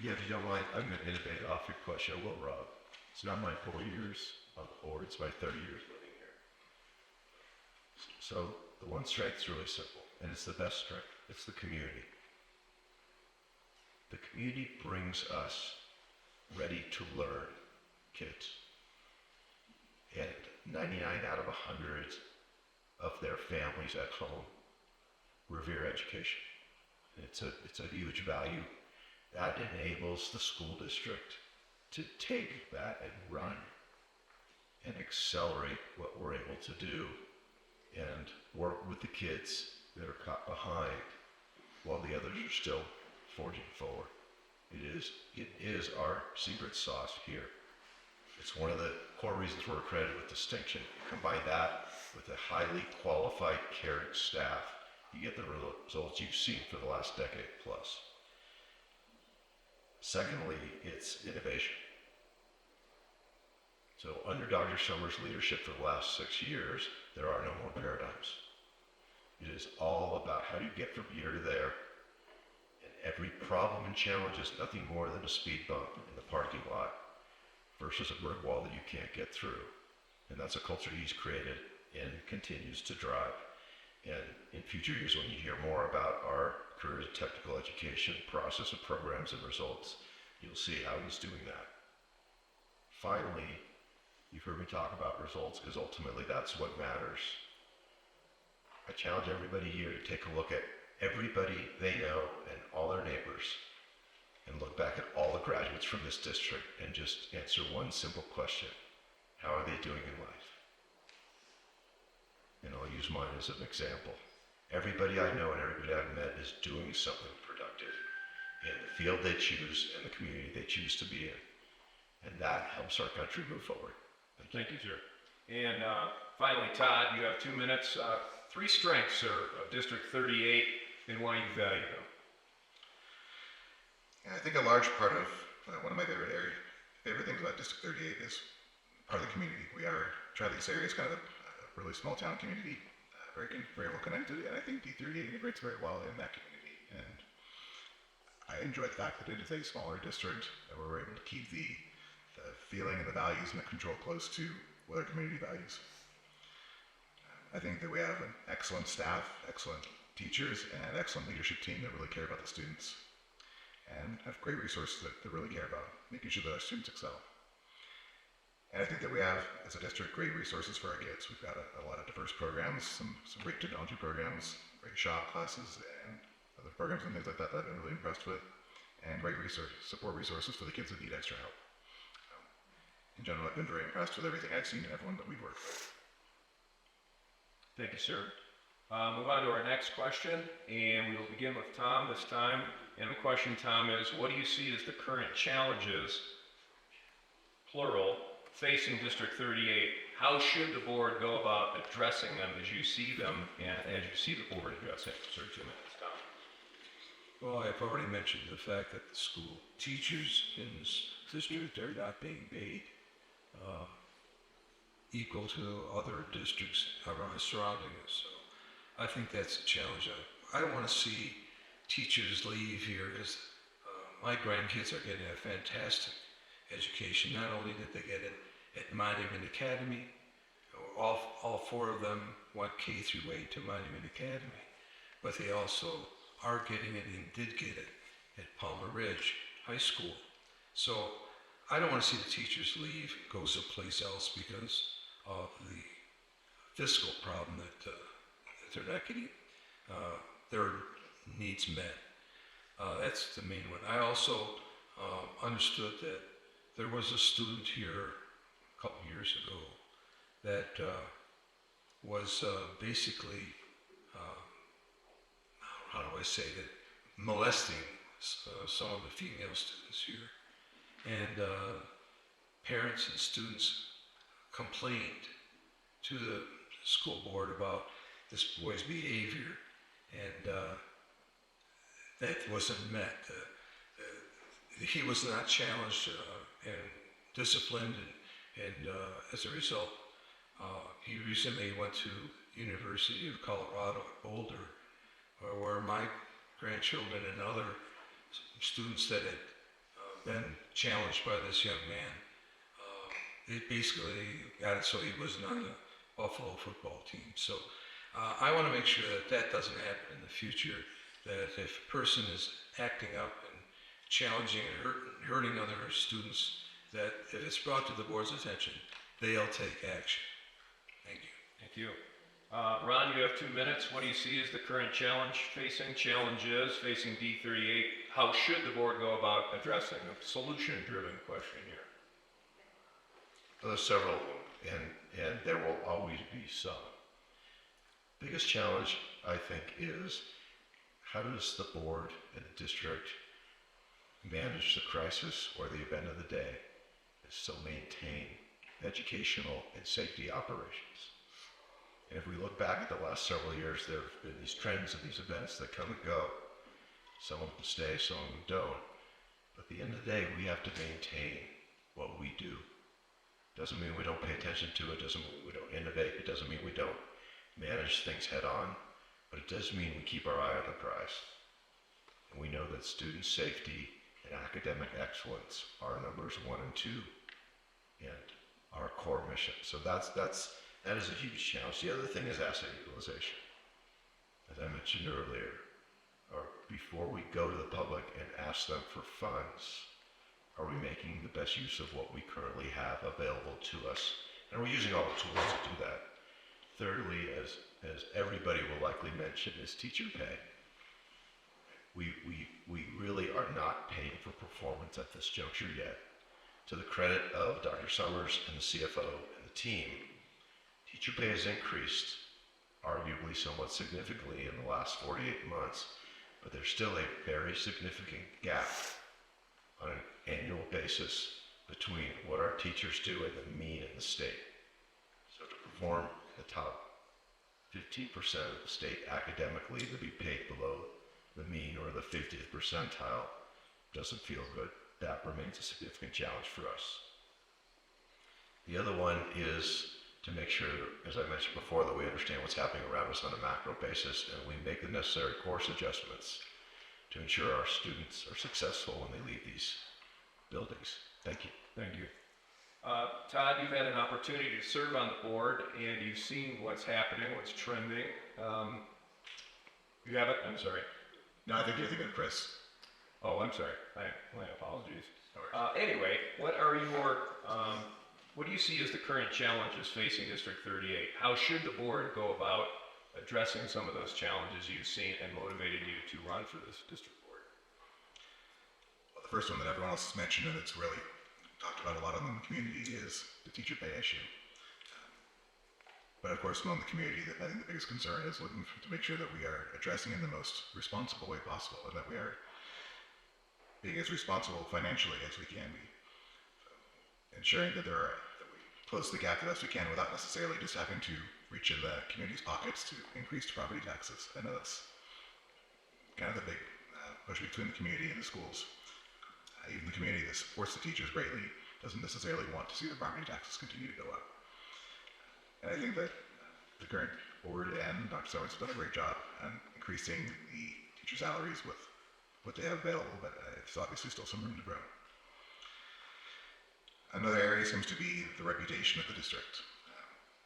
Yeah, if you don't mind, I'm going to innovate off your question. I will, Rob. It's not my 4 years on the board, it's my 30 years living here. So the one strength is really simple, and it's the best strength. It's the community. The community brings us ready to learn kids. And 99 out of 100 of their families at home revere education. It's a huge value. That enables the school district to take that and run and accelerate what we're able to do and work with the kids that are caught behind while the others are still forging forward. It is our secret sauce here. It's one of the core reasons we're accredited with distinction. You combine that with a highly qualified, caring staff, you get the results you've seen for the last decade plus. Secondly, it's innovation. So under Dr. Summers' leadership for the last 6 years, there are no more paradigms. It is all about how do you get from here to there. And every problem and challenge is nothing more than a speed bump in the parking lot versus a brick wall that you can't get through. And that's a culture he's created and continues to drive. And in future years, when you hear more about our career and technical education process of programs and results, you'll see how he's doing that. Finally, you've heard me talk about results because ultimately that's what matters. I challenge everybody here to take a look at everybody they know and all their neighbors and look back at all the graduates from this district and just answer one simple question. How are they doing in life? And I'll use mine as an example. Everybody I know and everybody I've met is doing something productive in the field they choose and the community they choose to be in. And that helps our country move forward. Thank you, sir. And finally, Todd, you have 2 minutes. 3 strengths, sir, of District 38 and why you value them. And I think a large part of one of my favorite things about District 38 is part of the community. We are, Tri-Lakes area is kind of a really small town community, very well connected, and I think D38 integrates very well in that community. And I enjoy the fact that it is a smaller district, that we're able to keep the feeling and the values and the control close to what our community values. I think that we have an excellent staff, excellent teachers, and an excellent leadership team that really care about the students and have great resources that really care about making sure that our students excel. And I think that we have, as a district, great resources for our kids. We've got a lot of diverse programs, some great technology programs, great shop classes, and other programs and things like that I've been really impressed with, and great support resources for the kids that need extra help. In general, I've been very impressed with everything I've seen and everyone that we've worked with. Thank you, sir. Move on to our next question, and we will begin with Tom this time. And the question, Tom, is what do you see as the current challenges, plural, facing District 38? How should the board go about addressing them as you see them and as you see the board addressing? Sir, 2 minutes, Tom. Well, I've already mentioned the fact that the school teachers in this district are not being paid equal to other districts around surrounding us. So I think that's a challenge. I don't want to see teachers leave here because my grandkids are getting a fantastic education. Not only did they get it at Monument Academy, all four of them went K through 8 to Monument Academy, but they also are getting it and did get it at Palmer Ridge High School. So I don't want to see the teachers leave, go someplace else because of the fiscal problem that they're not getting their needs met. That's the main one. I also understood that there was a student here a couple years ago that was basically, how do I say that, molesting some of the female students here. And parents and students complained to the school board about this boy's behavior, and that wasn't met. He was not challenged and disciplined, and as a result, he recently went to University of Colorado at Boulder, where my grandchildren and other students that had been challenged by this young man, they basically got it so he wasn't on the Buffalo football team. So I want to make sure that that doesn't happen in the future, that if a person is acting up and challenging and hurting other students, that if it's brought to the board's attention, they'll take action. Thank you. Thank you. Ron, you have 2 minutes. What do you see as the current challenges facing D38? How should the board go about addressing a solution-driven question here? Well, there's several, and there will always be some. Biggest challenge, I think, is how does the board and the district manage the crisis or the event of the day and still maintain educational and safety operations? And if we look back at the last several years, there have been these trends of these events that come and go. Some of them stay, some of them don't. But at the end of the day, we have to maintain what we do. Doesn't mean we don't pay attention to it, doesn't mean we don't innovate, it doesn't mean we don't manage things head on, but it does mean we keep our eye on the prize. And we know that student safety and academic excellence are numbers 1 and 2 and our core mission. So that is a huge challenge. The other thing is asset utilization. As I mentioned earlier, or before we go to the public and ask them for funds, are we making the best use of what we currently have available to us? And are we using all the tools to do that? Thirdly, as everybody will likely mention, is teacher pay. We really are not paying for performance at this juncture yet. To the credit of Dr. Summers and the CFO and the team, teacher pay has increased, arguably somewhat significantly in the last 48 months, but there's still a very significant gap on an annual basis between what our teachers do and the mean in the state. So to perform the top 15% of the state academically, to be paid below the mean or the 50th percentile doesn't feel good. That remains a significant challenge for us. The other one is to make sure, as I mentioned before, that we understand what's happening around us on a macro basis and we make the necessary course adjustments to ensure our students are successful when they leave these buildings. Thank you. Thank you. Todd, you've had an opportunity to serve on the board and you've seen what's happening, what's trending. You have it? I'm sorry. No, I think you're thinking of Chris. Oh, I'm sorry. My apologies. Anyway, what are what do you see as the current challenges facing District 38? How should the board go about addressing some of those challenges you've seen and motivated you to run for this district board? Well, the first one that everyone else has mentioned and it's really talked about a lot in the community is the teacher pay issue. But of course, among the community, I think the biggest concern is looking to make sure that we are addressing it in the most responsible way possible and that we are being as responsible financially as we can be. So, ensuring that we close the gap the best we can without necessarily just having to reach in the community's pockets to increase property taxes. I know that's kind of the big push between the community and the schools. Even the community that supports the teachers greatly doesn't necessarily want to see the property taxes continue to go up. And I think that the current board and Dr. Sowers have done a great job on increasing the teacher salaries with what they have available, but it's obviously still some room to grow. Another area seems to be the reputation of the district.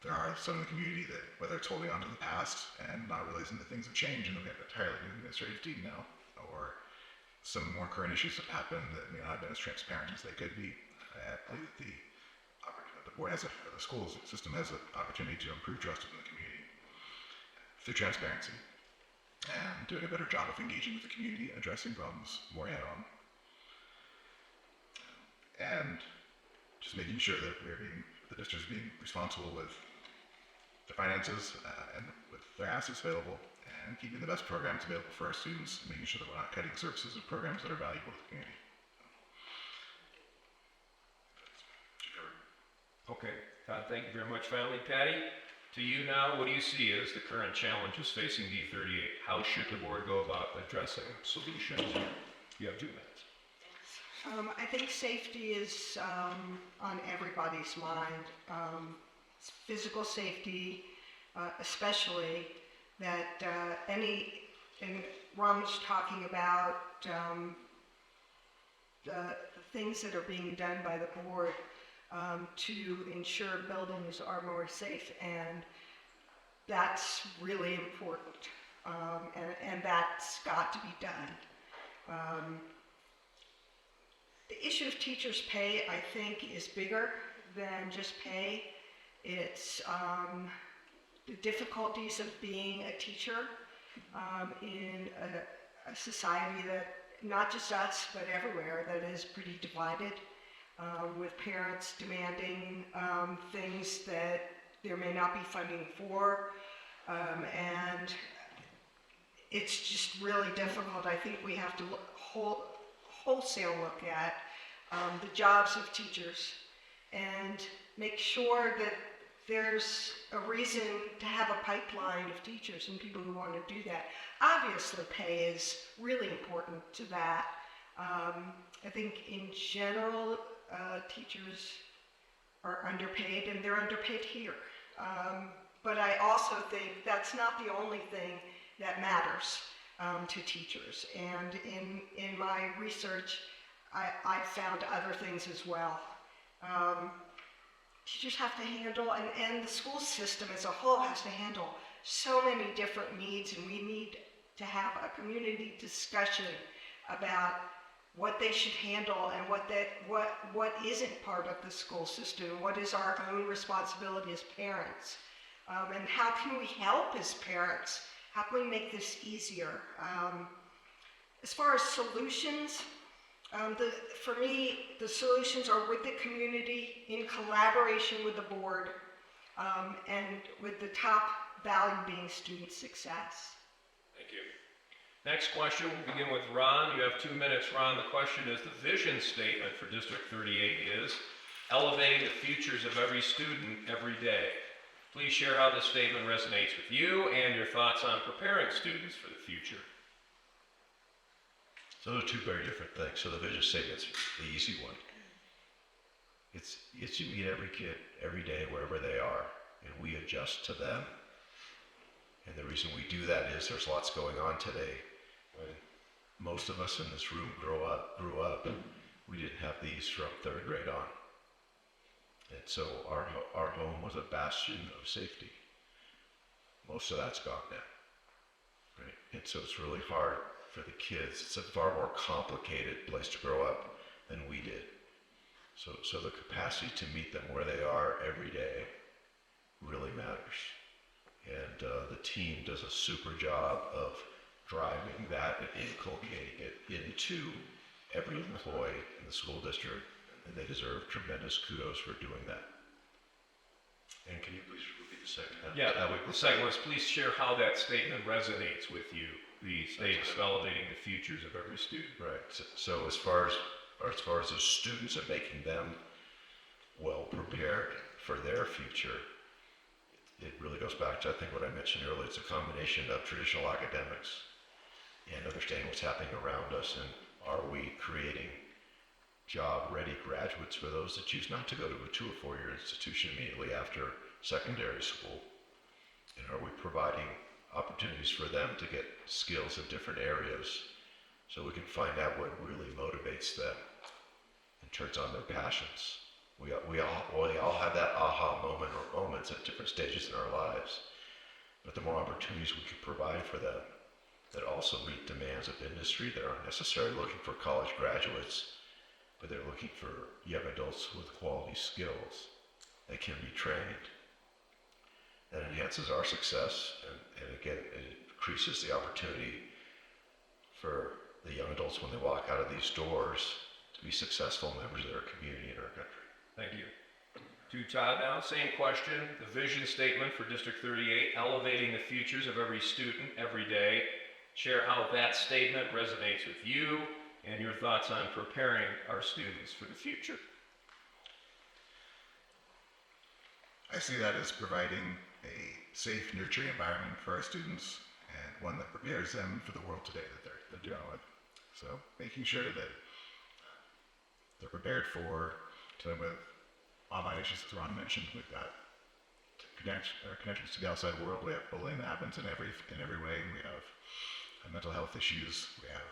There are some in the community that, whether it's holding on to the past and not realizing that things have changed and we have an entirely new administrative team now, or some more current issues have happened that may not have been as transparent as they could be. I believe that the board has the school system has an opportunity to improve trust within the community through transparency and doing a better job of engaging with the community and addressing problems more head-on. And just making sure that the district is being responsible with the finances and with their assets available, and keeping the best programs available for our students, making sure that we're not cutting services and programs that are valuable to the community. Okay, Todd, thank you very much. Finally, Patty, to you now, what do you see as the current challenges facing D38? How should the board go about addressing solutions? You have 2 minutes. I think safety is on everybody's mind. Physical safety, especially that and Ron was talking about the things that are being done by the board to ensure buildings are more safe, and that's really important, and that's got to be done. The issue of teachers' pay, I think, is bigger than just pay. It's the difficulties of being a teacher in a society that, not just us, but everywhere, that is pretty divided, with parents demanding things that there may not be funding for, and it's just really difficult. I think we have to wholesale look at the jobs of teachers and make sure that there's a reason to have a pipeline of teachers and people who want to do that. Obviously, pay is really important to that. I think in general, teachers are underpaid, and they're underpaid here. But I also think that's not the only thing that matters to teachers. And in my research, I found other things as well. Teachers have to handle, and the school system as a whole has to handle so many different needs, and we need to have a community discussion about what they should handle and what isn't part of the school system, what is our own responsibility as parents, and how can we help as parents? How can we make this easier? As far as solutions, for me, the solutions are with the community in collaboration with the board, and with the top value being student success. Thank you. Next question, we'll begin with Ron. You have 2 minutes, Ron. The question is, the vision statement for District 38 is, elevating the futures of every student every day. Please share how this statement resonates with you and your thoughts on preparing students for the future. So those are 2 very different things. So the vision statement's the easy one. It's you meet every kid every day wherever they are, and we adjust to them. And the reason we do that is there's lots going on today. When most of us in this room grew up, we didn't have these from 3rd grade on. And so our home was a bastion of safety. Most of that's gone now, right? And so it's really hard for the kids. It's a far more complicated place to grow up than we did. So the capacity to meet them where they are every day really matters. And the team does a super job of driving that and inculcating it into every employee in the school district, and they deserve tremendous kudos for doing that. And can you please repeat the second half? Yeah, the second was, please share how that statement resonates with you, the statement elevating the futures of every student. Right. So as far as the students and making them well prepared for their future, it really goes back to, I think, what I mentioned earlier. It's a combination of traditional academics and understanding what's happening around us, and are we creating job-ready graduates for those that choose not to go to a 2 or 4 year institution immediately after secondary school, And are we providing opportunities for them to get skills in different areas so we can find out what really motivates them and turns on their passions? We all have that aha moment or moments at different stages in our lives. But the more opportunities we can provide for them that also meet demands of industry that aren't necessarily looking for college graduates, but they're looking for young adults with quality skills that can be trained. That enhances our success, and again, it increases the opportunity for the young adults when they walk out of these doors to be successful members of their community and our country. Thank you. To Todd now, same question. The vision statement for District 38, elevating the futures of every student every day. Share how that statement resonates with you and your thoughts on preparing our students for the future. I see that as providing a safe, nurturing environment for our students and one that prepares them for the world today that they're dealing with. So making sure that they're prepared for dealing with online issues that Ron mentioned. We've got connections to the outside world. We have bullying that happens in every way. We have mental health issues. We have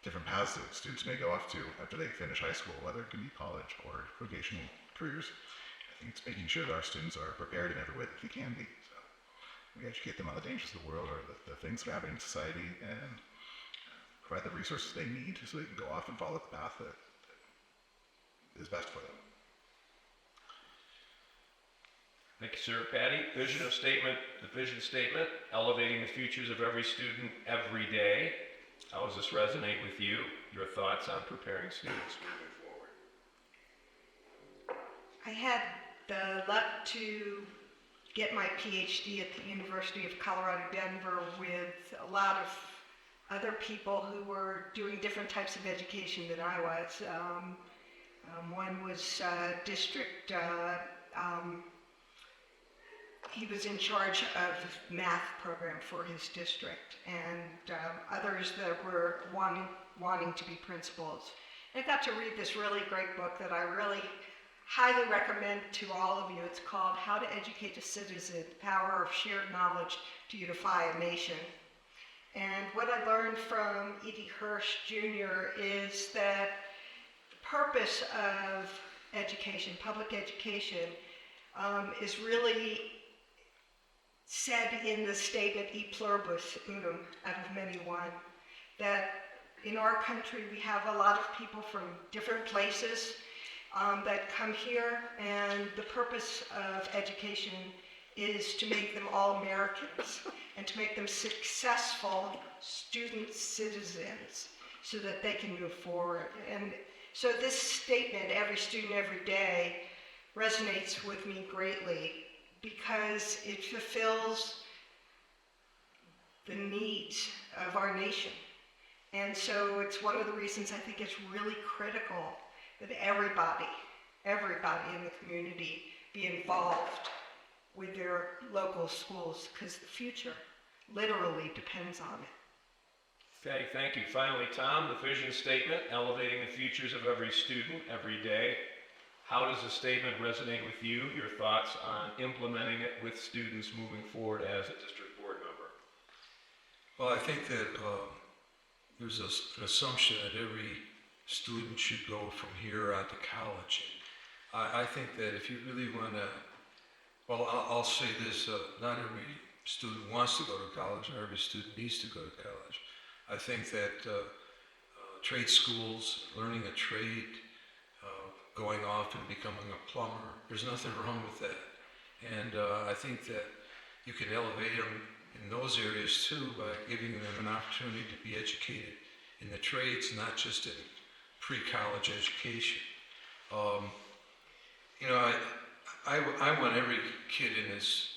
different paths that students may go off to after they finish high school, whether it can be college or vocational careers. I think it's making sure that our students are prepared in every way that they can be. So we educate them on the dangers of the world or the things that are happening in society and provide the resources they need so they can go off and follow the path that is best for them. Thank you, sir. Patty, the vision statement, elevating the futures of every student every day. How does this resonate with you? Your thoughts on preparing students moving forward? I had the luck to get my PhD at the University of Colorado, Denver, with a lot of other people who were doing different types of education than I was. One was district, he was in charge of the math program for his district, and others that were wanting to be principals. And I got to read this really great book that I really highly recommend to all of you. It's called How to Educate a Citizen, The Power of Shared Knowledge to Unify a Nation. And what I learned from E.D. Hirsch Jr. is that the purpose of education, public education, is really said in the statement E pluribus unum, out of many one, that in our country we have a lot of people from different places that come here, and the purpose of education is to make them all Americans and to make them successful student citizens so that they can move forward. And so this statement, every student, every day, resonates with me greatly because it fulfills the needs of our nation. And so it's one of the reasons I think it's really critical that everybody in the community be involved with their local schools, because the future literally depends on it. Okay, thank you. Finally, Tom, the vision statement, elevating the futures of every student every day. How does the statement resonate with you? Your thoughts on implementing it with students moving forward as a district board member? Well, I think that there's an assumption that every student should go from here on to college. I think that if you really want to, well, I'll say this, not every student wants to go to college, not every student needs to go to college. I think that trade schools, learning a trade, going off and becoming a plumber, there's nothing wrong with that. And I think that you can elevate them in those areas too by giving them an opportunity to be educated in the trades, not just in pre-college education. You know, I want every kid in this,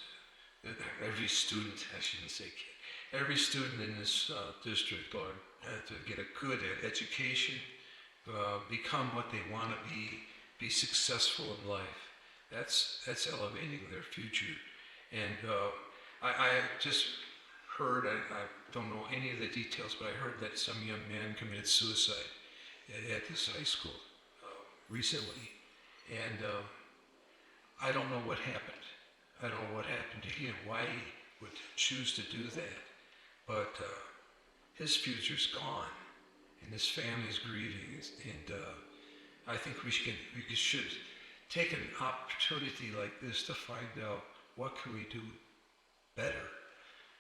every student, I shouldn't say kid, every student in this district, Lord, to get a good education, become what they want to be successful in life. That's elevating their future. And I just heard, I don't know any of the details, but I heard that some young man committed suicide at this high school recently. And I don't know what happened. I don't know what happened to him, why would choose to do that. But his future's gone, and his family's grieving, and I think we should take an opportunity like this to find out what can we do better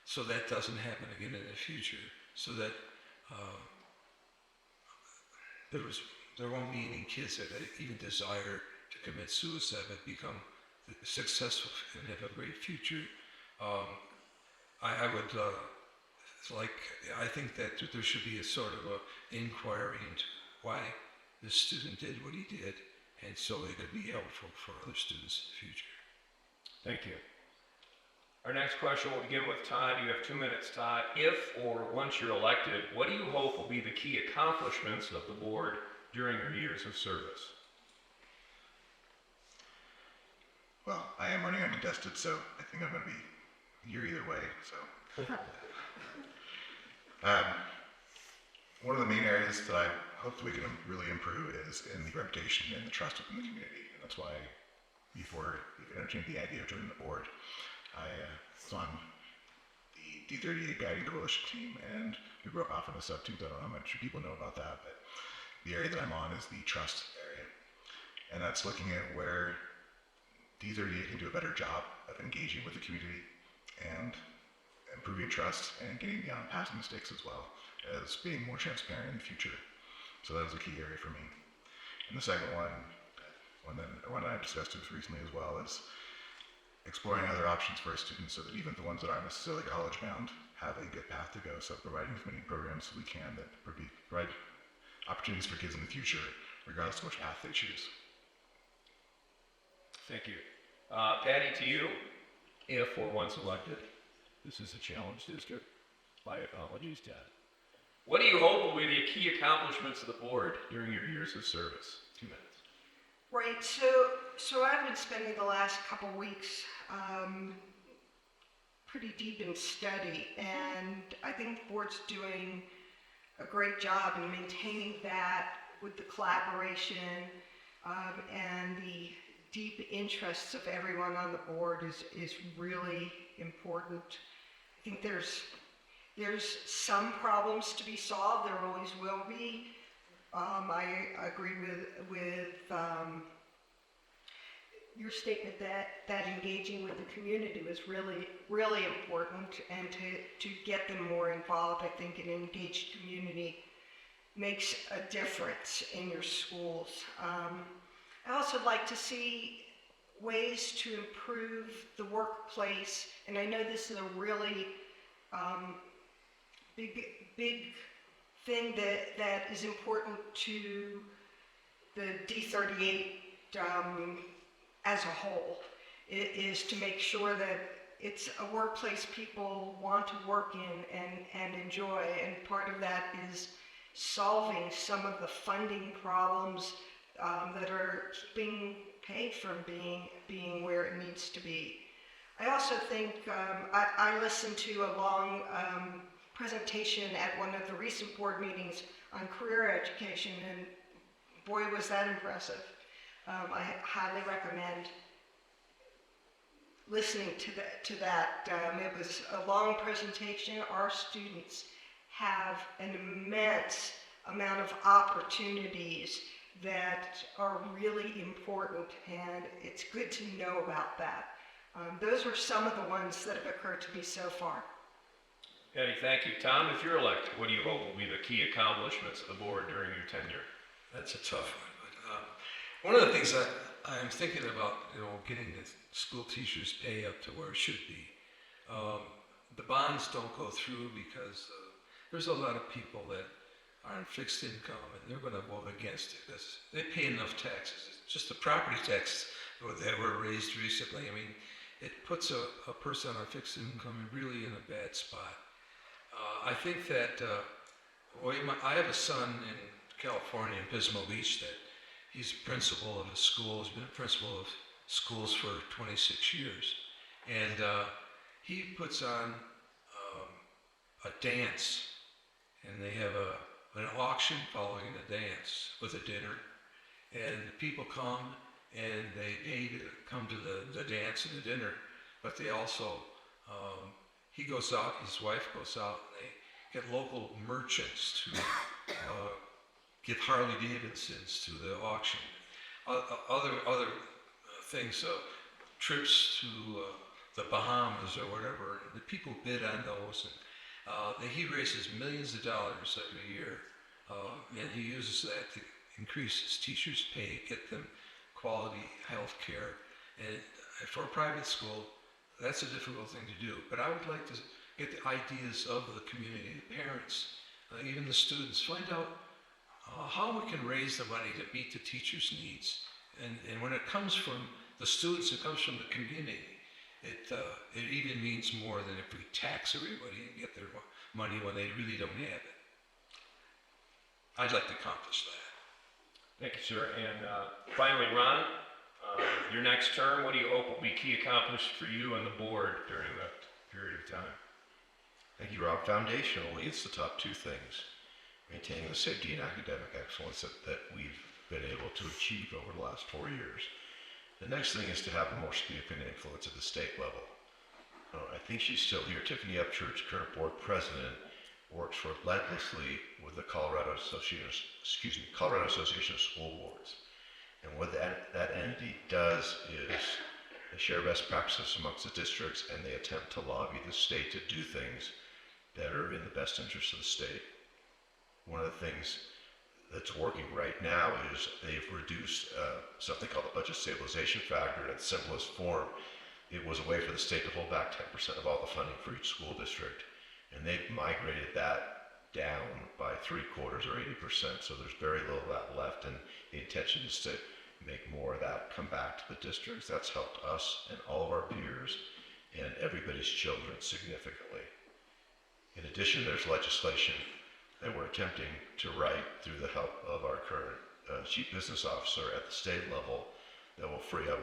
so that doesn't happen again in the future, so that there won't be any kids that even desire to commit suicide but become successful and have a great future. I think that there should be a sort of a inquiry into why this student did what he did, and so it could be helpful for other students in the future. Thank you. Our next question will begin with Todd. You have 2 minutes, Todd. If or once you're elected, what do you hope will be the key accomplishments of the board during your years of service? Well, I am running uncontested, so I think I'm going to be here either way. So, one of the main areas that I hope that we can really improve is in the reputation and the trust within the community. And that's why, before even entertaining the idea of joining the board, I was on the D38 guiding coalition team, and we broke off into sub teams. I don't know how much people know about that, but the area that I'm on is the trust area, and that's looking at where D38 can do a better job of engaging with the community and improving trust and getting beyond past mistakes as well as being more transparent in the future. So that is a key area for me. And the second one I've discussed with recently as well, is exploring other options for our students so that even the ones that aren't necessarily college bound have a good path to go. So providing as many programs as we can that provide opportunities for kids in the future, regardless of which path they choose. Thank you. Patty, to you, if or once elected. This is a challenge district. My apologies, Ted. What do you hope will be the key accomplishments of the board during your years of service? 2 minutes. Right, so I've been spending the last couple weeks pretty deep in study, and I think the board's doing a great job in maintaining that with the collaboration and the deep interests of everyone on the board is really important. I think there's some problems to be solved. There always will be. I agree with your statement that engaging with the community was really, really important, and to get them more involved. I think an engaged community makes a difference in your schools. I also like to see ways to improve the workplace, and I know this is a really big thing that is important to the D38 as a whole, is to make sure that it's a workplace people want to work in and enjoy, and part of that is solving some of the funding problems that are keeping paid from being where it needs to be. I also think I listened to a long presentation at one of the recent board meetings on career education, and boy was that impressive. I highly recommend listening to that. It was a long presentation. Our students have an immense amount of opportunities that are really important, and it's good to know about that. Those are some of the ones that have occurred to me so far. Patty, thank you. Tom, if you're elected, what do you hope will be the key accomplishments of the board during your tenure? That's a tough one. But one of the things that I'm thinking about, getting the school teachers' pay up to where it should be. The bonds don't go through because there's a lot of people that aren't fixed income, and they're going to vote against it because they pay enough taxes. It's just the property taxes that were raised recently. I mean, it puts a person on fixed income really in a bad spot. I think that I have a son in California, in Pismo Beach, that he's principal of a school. He's been a principal of schools for 26 years. And he puts on a dance, and they have an auction following the dance with a dinner. And people come and they pay to come to the dance and the dinner, but they also he goes out, his wife goes out, and they get local merchants to give Harley Davidsons to the auction. Other things, trips to the Bahamas or whatever. The people bid on those, and he raises millions of dollars every year, and he uses that to increase his teachers' pay, get them quality health care. And for a private school, that's a difficult thing to do. But I would like to get the ideas of the community, the parents, even the students, find out how we can raise the money to meet the teachers' needs. And when it comes from the students, it comes from the community. It even means more than if we tax everybody and get their money when they really don't have it. I'd like to accomplish that. Thank you, sir. And finally, Ron, your next term, what do you hope will be key accomplishments for you and the board during that period of time? Thank you, Rob. Foundationally, it's the top two things. Maintaining the safety and academic excellence that we've been able to achieve over the last 4 years. The next thing is to have a more significant influence at the state level. I think she's still here. Tiffany Upchurch, current board president, works relentlessly with the Colorado Association of School Boards. And what that entity does is they share best practices amongst the districts, and they attempt to lobby the state to do things that are in the best interest of the state. One of the things that's working right now is they've reduced something called the budget stabilization factor. In its simplest form, it was a way for the state to hold back 10% of all the funding for each school district. And they've migrated that down by 3/4 or 80%, so there's very little of that left, and the intention is to make more of that come back to the districts. That's helped us and all of our peers and everybody's children significantly. In addition, there's legislation that we're attempting to write through the help of our current chief business officer at the state level that will free up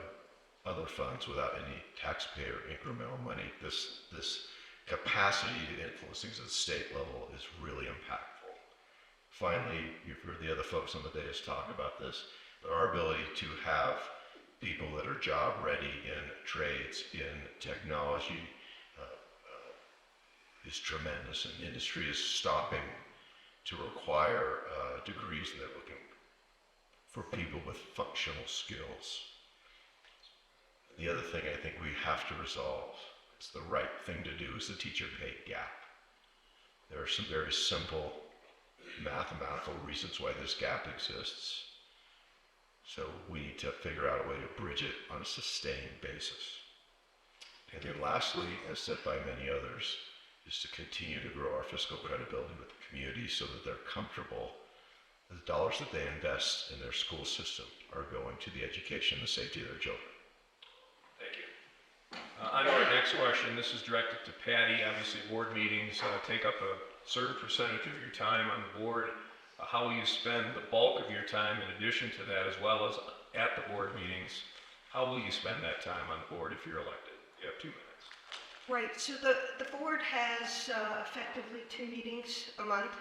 other funds without any taxpayer incremental money. This capacity to influence things at the state level is really impactful. Finally, you've heard the other folks on the dais talk about this, but our ability to have people that are job ready in trades, in technology, is tremendous, and industry is stopping to require degrees, and they're looking for people with functional skills. The other thing I think we have to resolve, it's the right thing to do, is the teacher pay gap. There are some very simple mathematical reasons why this gap exists. So we need to figure out a way to bridge it on a sustained basis. And then lastly, as said by many others, is to continue to grow our fiscal credibility with the community so that they're comfortable that the dollars that they invest in their school system are going to the education and the safety of their children. Thank you. On to our next question. This is directed to Patty. Obviously, board meetings take up a certain percentage of your time on the board. How will you spend the bulk of your time in addition to that, as well as at the board meetings? How will you spend that time on the board if you're elected? You have 2 minutes. Right, so the board has effectively 2 meetings a month,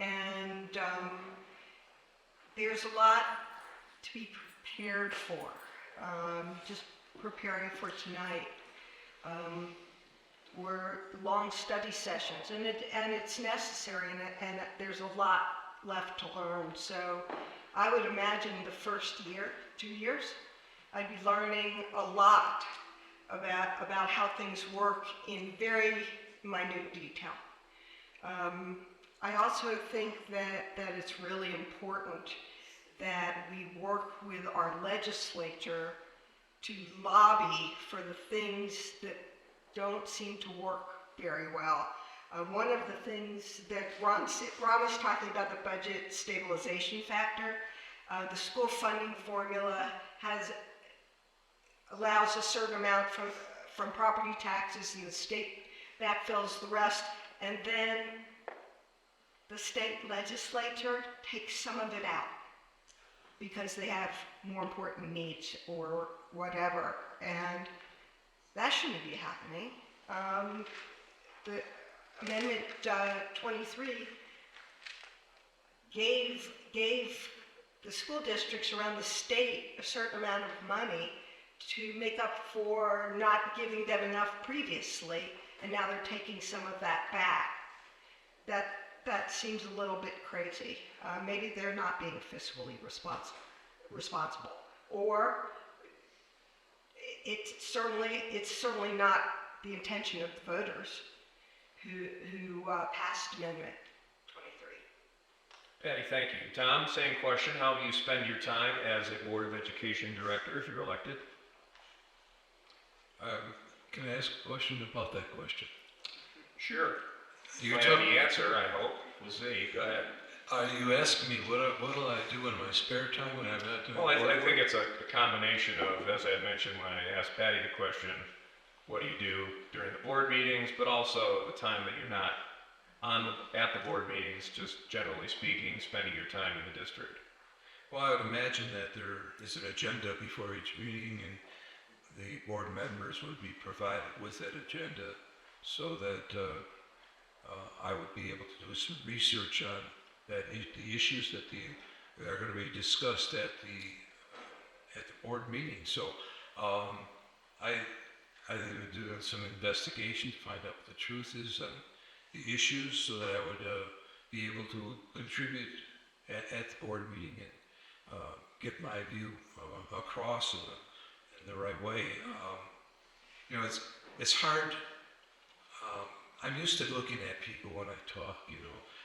and there's a lot to be prepared for. Just preparing for tonight, were long study sessions, and it's necessary, and there's a lot left to learn. So I would imagine the first year, 2 years, I'd be learning a lot about how things work in very minute detail. I also think that it's really important that we work with our legislature to lobby for the things that don't seem to work very well. One of the things that Ron was talking about, the budget stabilization factor, the school funding formula allows a certain amount from property taxes, and the state backfills the rest, and then the state legislature takes some of it out because they have more important needs or whatever, and that shouldn't be happening. The Amendment 23 gave the school districts around the state a certain amount of money to make up for not giving them enough previously, and now they're taking some of that back. That seems a little bit crazy. Maybe they're not being fiscally responsible, or it's certainly not the intention of the voters who passed Amendment 23. Patty, thank you. Tom, same question. How do you spend your time as a Board of Education Director if you're elected? Can I ask a question about that question? Sure. You I have the answer, I hope. We'll see. Go ahead. Are you asking me what'll I do in my spare time when I'm not doing Well, I work? think it's a combination of, as I mentioned when I asked Patty the question, what do you do during the board meetings, but also the time that you're not at the board meetings, just generally speaking, spending your time in the district. Well, I would imagine that there is an agenda before each meeting, and the board members would be provided with that agenda so that I would be able to do some research on the issues that are going to be discussed at the board meeting. So I would do some investigation to find out what the truth is on the issues, so that I would be able to contribute at the board meeting and get my view across in the right way. It's hard. I'm used to looking at people when I talk.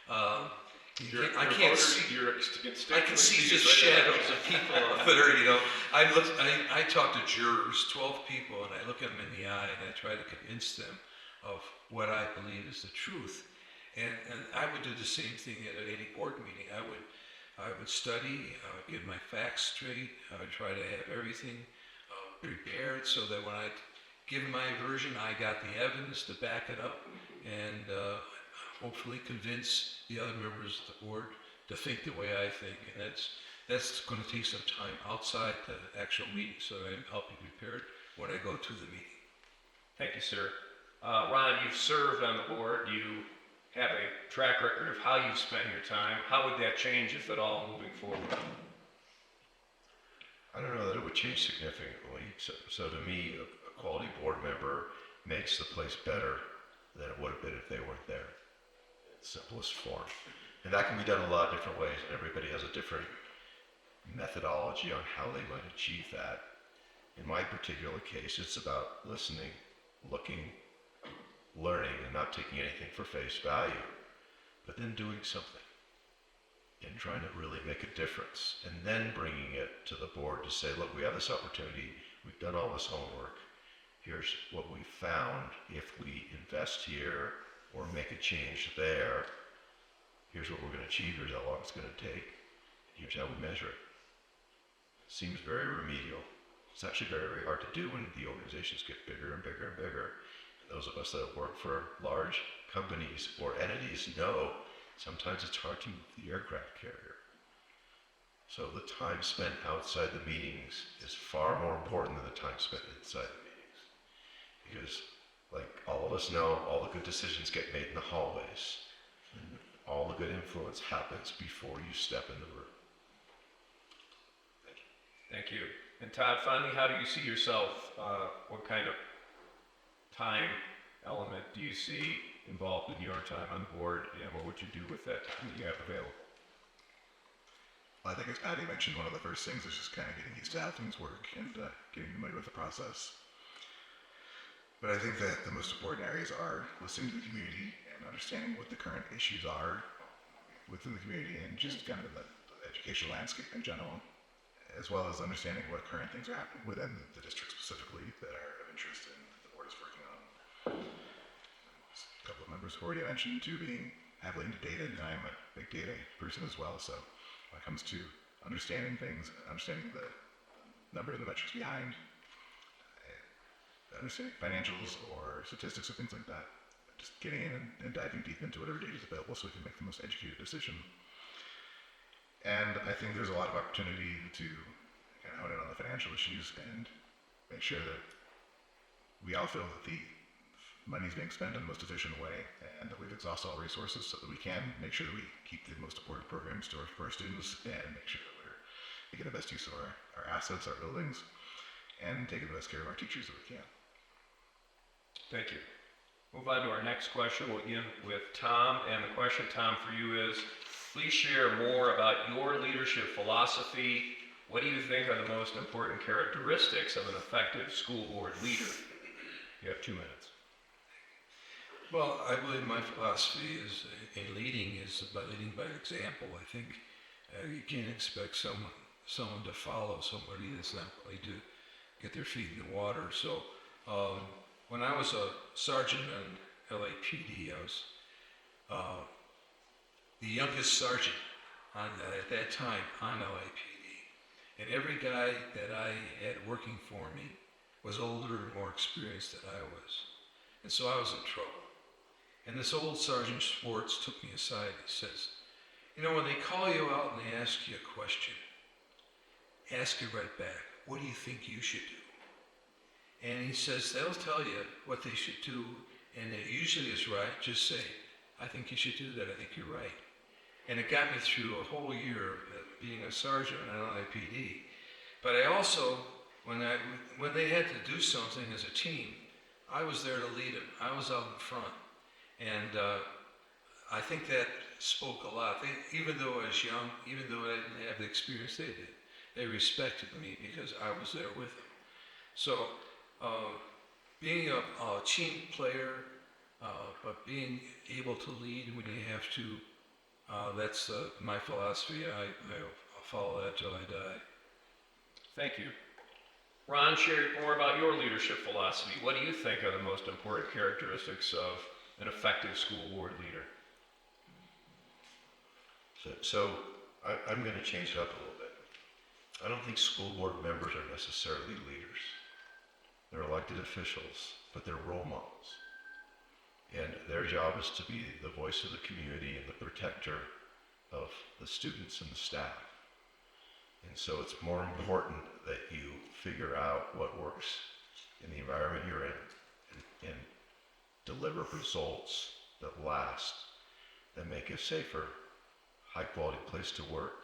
I can't see. I can see just shadows of people there. I talk to jurors, 12 people, and I look at them in the eye and I try to convince them of what I believe is the truth. And I would do the same thing at any board meeting. I would study, I would get my facts straight, I would try to have everything prepared so that when I give my version, I got the evidence to back it up, and hopefully convince the other members of the board to think the way I think. And that's going to take some time outside the actual meeting, so that I'll be prepared when I go to the meeting. Thank you, sir. Ron, you've served on the board. You have a track record of how you've spent your time. How would that change, if at all, moving forward? I don't know that it would change significantly. So to me, a quality board member makes the place better than it would have been if they weren't there. In its simplest form. And that can be done a lot of different ways, and everybody has a different methodology on how they might achieve that. In my particular case, it's about listening, looking, learning, and not taking anything for face value, but then doing something and trying to really make a difference, and then bringing it to the board to say, look, we have this opportunity, we've done all this homework, here's what we found. If we invest here or make a change there, here's what we're going to achieve, here's how long it's going to take, here's how we measure it. Seems very remedial. It's actually very, very hard to do when the organizations get bigger and bigger and bigger. And those of us that work for large companies or entities know sometimes it's hard to move the aircraft carrier. So the time spent outside the meetings is far more important than the time spent inside the meetings. Because, like all of us know, all the good decisions get made in the hallways. And all the good influence happens before you step in the room. Thank you. Thank you. And Todd, finally, how do you see yourself? What kind of time element do you see involved in your time on the board, and what would you do with that time that you have available? Well, I think as Patty mentioned, one of the first things is just kind of getting used to how things work and getting familiar with the process. But I think that the most important areas are listening to the community and understanding what the current issues are within the community and just kind of the educational landscape in general, as well as understanding what current things are happening within the district specifically that are of interest and that the board is working on. A couple of members have already mentioned too being heavily into data, and I'm a big data person as well, so when it comes to understanding things, understanding the number of the metrics behind, understanding financials or statistics or things like that, just getting in and diving deep into whatever data is available so we can make the most educated decision. And I think there's a lot of opportunity to kind of hone in on the financial issues and make sure that we all feel that the money is being spent in the most efficient way and that we've exhausted all resources so that we can make sure that we keep the most important programs for our students and make sure that we're making the best use of our assets, our buildings, and taking the best care of our teachers that we can. Thank you. Move on to our next question. We'll begin with Tom, and the question, Tom, for you is, please share more about your leadership philosophy. What do you think are the most important characteristics of an effective school board leader? You have 2 minutes. Well, I believe my philosophy is in leading is by leading by example. I think you can't expect someone to follow somebody that's not willing to get their feet in the water. So when I was a sergeant in LAPD, I was the youngest sergeant at that time on LAPD. And every guy that I had working for me was older and more experienced than I was. And so I was in trouble. And this old Sergeant Schwartz took me aside. He says, you know, when they call you out and they ask you a question, ask it right back. What do you think you should do? And he says, they'll tell you what they should do, and it usually is right. Just say, I think you should do that. I think you're right. And it got me through a whole year of being a sergeant on LAPD. But I also, when they had to do something as a team, I was there to lead them. I was out in front. And I think that spoke a lot. Even though I was young, even though I didn't have the experience they did, they respected me because I was there with them. So being a team player, but being able to lead when you have to, that's my philosophy. I'll follow that till I die. Thank you. Ron, share more about your leadership philosophy. What do you think are the most important characteristics of an effective school board leader? So I'm going to change it up a little bit. I don't think school board members are necessarily leaders. They're elected officials, but they're role models. And their job is to be the voice of the community and the protector of the students and the staff. And so it's more important that you figure out what works in the environment you're in and deliver results that last, that make a safer, high-quality place to work,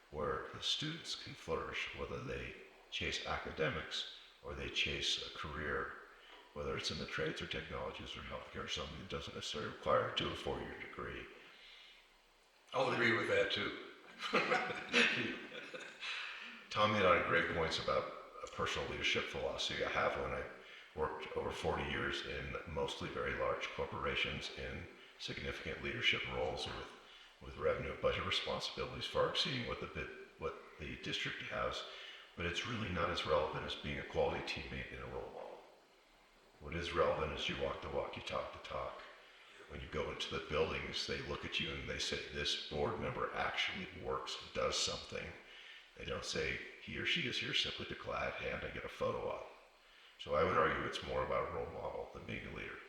where the students can flourish, whether they chase academics or they chase a career, whether it's in the trades or technologies or healthcare, or something that doesn't necessarily require a 2 or 4 year degree. I'll agree with that too. Tom hit on great points about a personal leadership philosophy. I have one. I worked over 40 years in mostly very large corporations in significant leadership roles with revenue and budget responsibilities far exceeding what the district has, but it's really not as relevant as being a quality teammate and a role model. What is relevant is you walk the walk, you talk the talk. When you go into the buildings, they look at you and they say, this board member actually works, does something. They don't say, he or she is here simply to glad hand and get a photo op. So I would argue it's more about a role model than being a leader.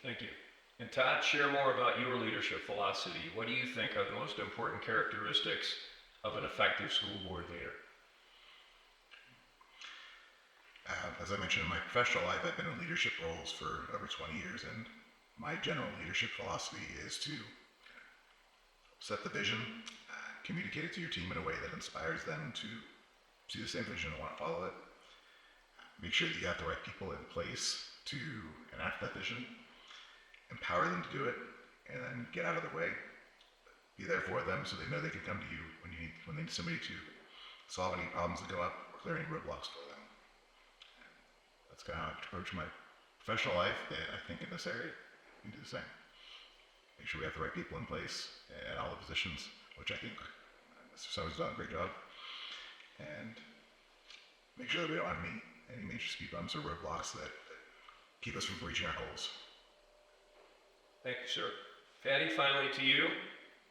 Thank you. And Todd, share more about your leadership philosophy. What do you think are the most important characteristics of an effective school board leader? As I mentioned in my professional life, I've been in leadership roles for over 20 years, and my general leadership philosophy is to set the vision, communicate it to your team in a way that inspires them to see the same vision and want to follow it. Make sure that you have the right people in place to enact that vision. Empower them to do it, and then get out of their way. Be there for them so they know they can come to you when they need somebody to solve any problems that go up or clear any roadblocks for them. That's kind of how I approach my professional life, and I think in this area, you can do the same. Make sure we have the right people in place at all the positions, which I think Mr. Summers has done a great job. And make sure that we don't have any major speed bumps or roadblocks that keep us from reaching our goals. Thank you, sir. Patty, finally to you.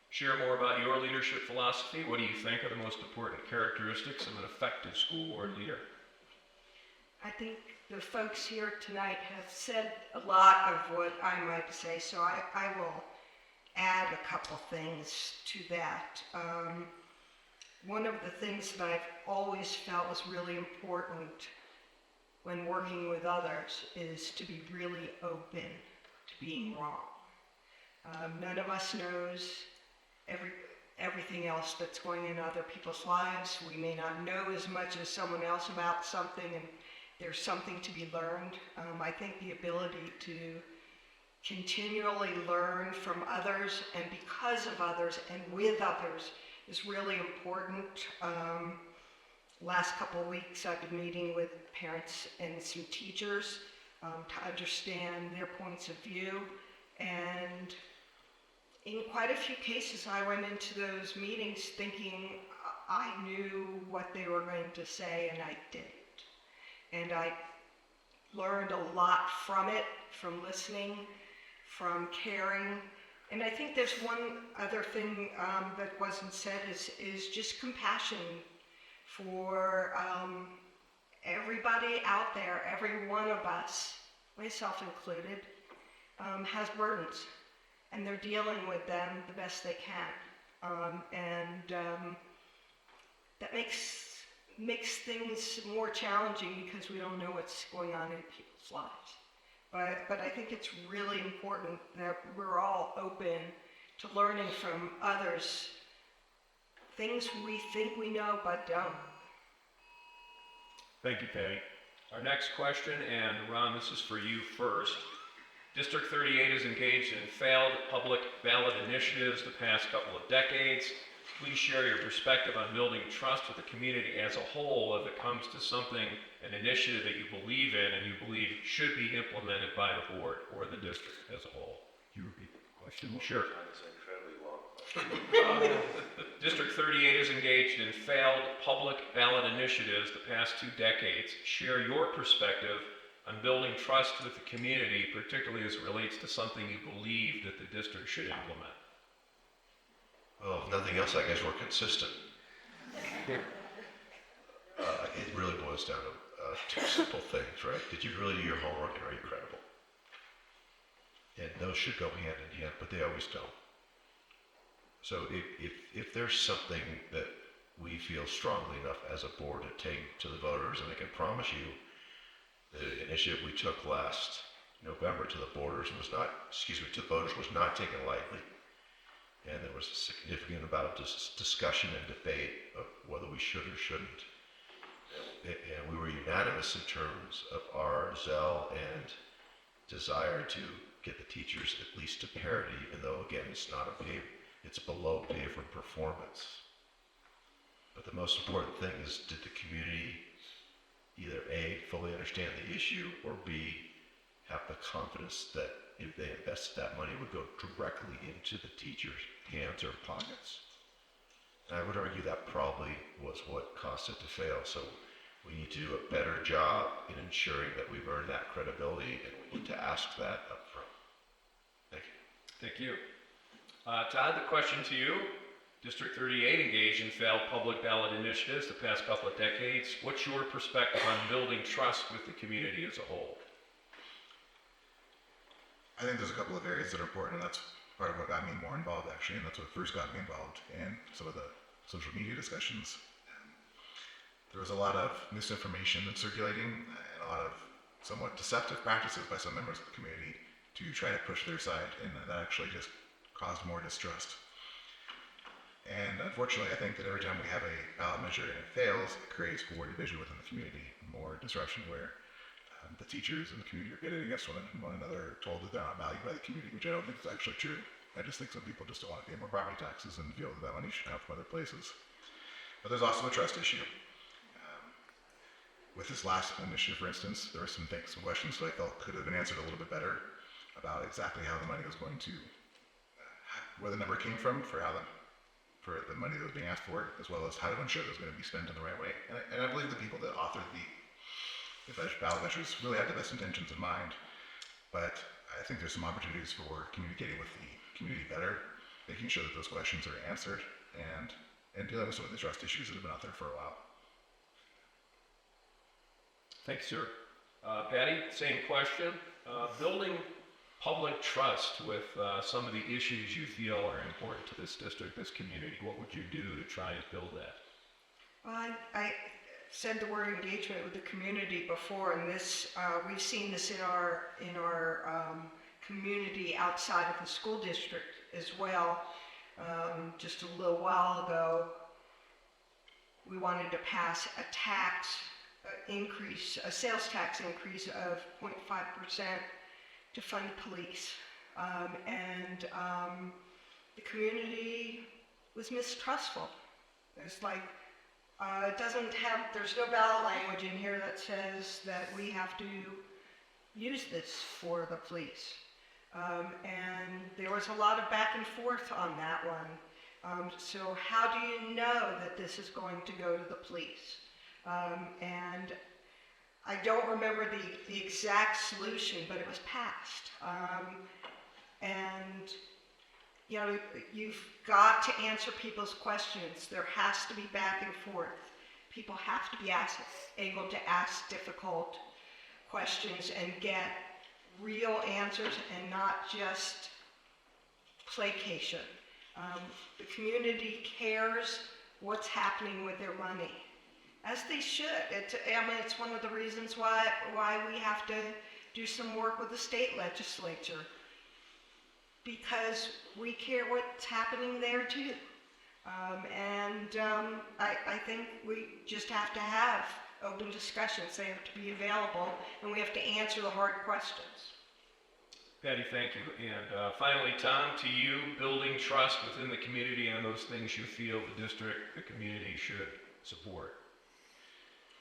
Share more about your leadership philosophy. What do you think are the most important characteristics of an effective school board leader? I think the folks here tonight have said a lot of what I might say, so I will add a couple things to that. One of the things that I've always felt was really important when working with others is to be really open to being wrong. None of us knows everything else that's going in other people's lives. We may not know as much as someone else about something, and there's something to be learned. I think the ability to continually learn from others and because of others and with others is really important. Last couple of weeks I've been meeting with parents and some teachers to understand their points of view, and in quite a few cases I went into those meetings thinking I knew what they were going to say and I didn't. And I learned a lot from it, from listening, from caring. And I think there's one other thing that wasn't said is just compassion for everybody out there. Every one of us, myself included, has burdens, and they're dealing with them the best they can. That makes things more challenging because we don't know what's going on in people's lives. But I think it's really important that we're all open to learning from others things we think we know but don't. Thank you, Patty. Our next question, and Ron, this is for you first. District 38 is engaged in failed public ballot initiatives the past couple of decades. Please share your perspective on building trust with the community as a whole if it comes to something, an initiative that you believe in and you believe should be implemented by the board or the district as a whole. Can you repeat the question? Sure. District 38 is engaged in failed public ballot initiatives the past 2 decades. Share your perspective on building trust with the community, particularly as it relates to something you believe that the district should implement. Well, if nothing else, I guess we're consistent. It really boils down to 2 simple things, right? Did you really do your homework and are you credible? And those should go hand in hand, but they always don't. So if there's something that we feel strongly enough as a board to take to the voters, and I can promise you, the initiative we took last November to the voters was not taken lightly. And there was a significant amount of discussion and debate of whether we should or shouldn't. And we were unanimous in terms of our zeal and desire to get the teachers at least to parity, even though, again, it's below pay for performance. But the most important thing is, did the community either A, fully understand the issue, or B, have the confidence that if they invested that money, it would go directly into the teachers' hands or pockets? And I would argue that probably was what caused it to fail. So we need to do a better job in ensuring that we've earned that credibility, and we need to ask that up front. Thank you. Thank you. Todd, the question to you. District 38 engaged in failed public ballot initiatives the past couple of decades. What's your perspective on building trust with the community as a whole? I think there's a couple of areas that are important, and that's part of what got me more involved, actually, and that's what first got me involved in some of the social media discussions. There was a lot of misinformation that's circulating and a lot of somewhat deceptive practices by some members of the community to try to push their side, and that actually just caused more distrust. And unfortunately, I think that every time we have a ballot measure and it fails, it creates more division within the community, more disruption where the teachers and the community are pitted against one another, told that they're not valued by the community, which I don't think is actually true. I just think some people just don't want to pay more property taxes and feel that money should come from other places. But there's also a trust issue. With this last initiative, for instance, there were some questions that I felt could have been answered a little bit better about exactly how the money was going to, where the number came from for the money that was being asked for, as well as how to ensure it was going to be spent in the right way. And I believe the people that authored the ballot measures really had the best intentions in mind, but I think there's some opportunities for communicating with the community better, making sure that those questions are answered, and dealing with some of the trust issues that have been out there for a while. Thanks, sir. Patty, same question. Building public trust with some of the issues you feel are important to this district, this community, what would you do to try and build that? Well, I said the word engagement with the community before, and this we've seen this in our community outside of the school district as well. Just a little while ago, we wanted to pass a sales tax increase of 0.5% to fund police. The community was mistrustful. There's like, there's no ballot language in here that says that we have to use this for the police. And there was a lot of back and forth on that one. So how do you know that this is going to go to the police? And I don't remember the exact solution, but it was passed. And you know, you've got to answer people's questions. There has to be back and forth. People have to be able to ask difficult questions and get real answers and not just placation. The community cares what's happening with their money, as they should. It's one of the reasons why we have to do some work with the state legislature, because we care what's happening there too. I think we just have to have open discussions. They have to be available, and we have to answer the hard questions. Patty, thank you. And finally, Tom, to you, building trust within the community on those things you feel the district, the community should support.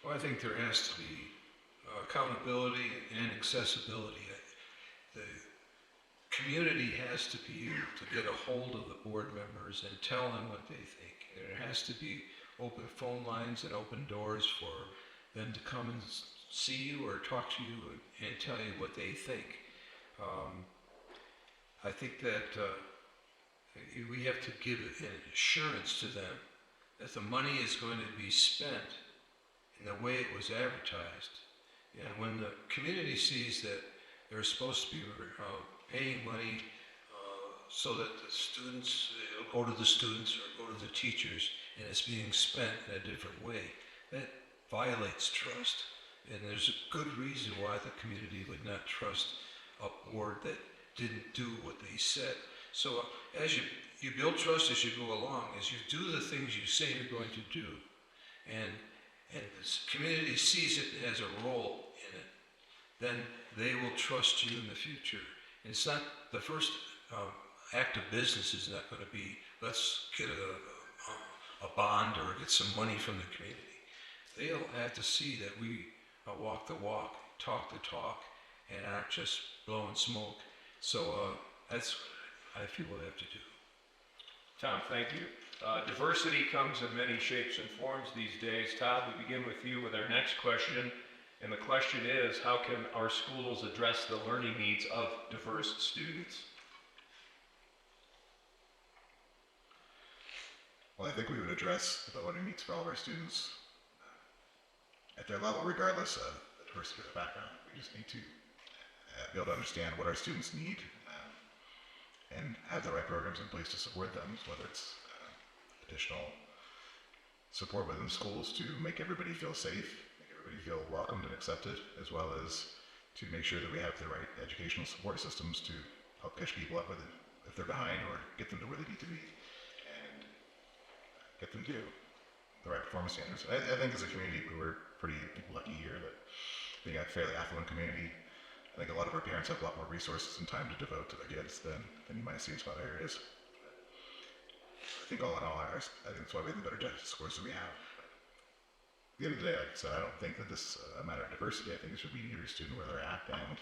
Well, I think there has to be accountability and accessibility. The community has to be able to get a hold of the board members and tell them what they think. There has to be open phone lines and open doors for them to come and see you or talk to you and tell you what they think. I think that we have to give an assurance to them that the money is going to be spent in the way it was advertised. And when the community sees that they're supposed to be paying money so that the students go to the students or go to the teachers, and it's being spent in a different way, that violates trust. And there's a good reason why the community would not trust a board that didn't do what they said. So as you build trust as you go along, as you do the things you say you're going to do, and the community sees it as a role in it, then they will trust you in the future. And it's not, the first act of business is not going to be, let's get a bond or get some money from the community. They'll have to see that we walk the walk, talk the talk, and aren't just blowing smoke. So that's what I feel we have to do. Tom, thank you. Diversity comes in many shapes and forms these days. Todd, we begin with you with our next question. And the question is, how can our schools address the learning needs of diverse students? Well, I think we would address the learning needs for all of our students at their level, regardless of the diversity of their background. We just need to be able to understand what our students need and have the right programs in place to support them, whether it's additional support within schools to make everybody feel safe, make everybody feel welcomed and accepted, as well as to make sure that we have the right educational support systems to help catch people up with it if they're behind, or get them to where they need to be and get them to the right performance standards. I think as a community, we were pretty lucky here that being a fairly affluent community, I think a lot of our parents have a lot more resources and time to devote to their kids than you might see in some other areas. I think all in all, I think that's why we have the better justice scores that we have. At the end of the day, like I said, I don't think that this is a matter of diversity. I think it should be every student where they're at and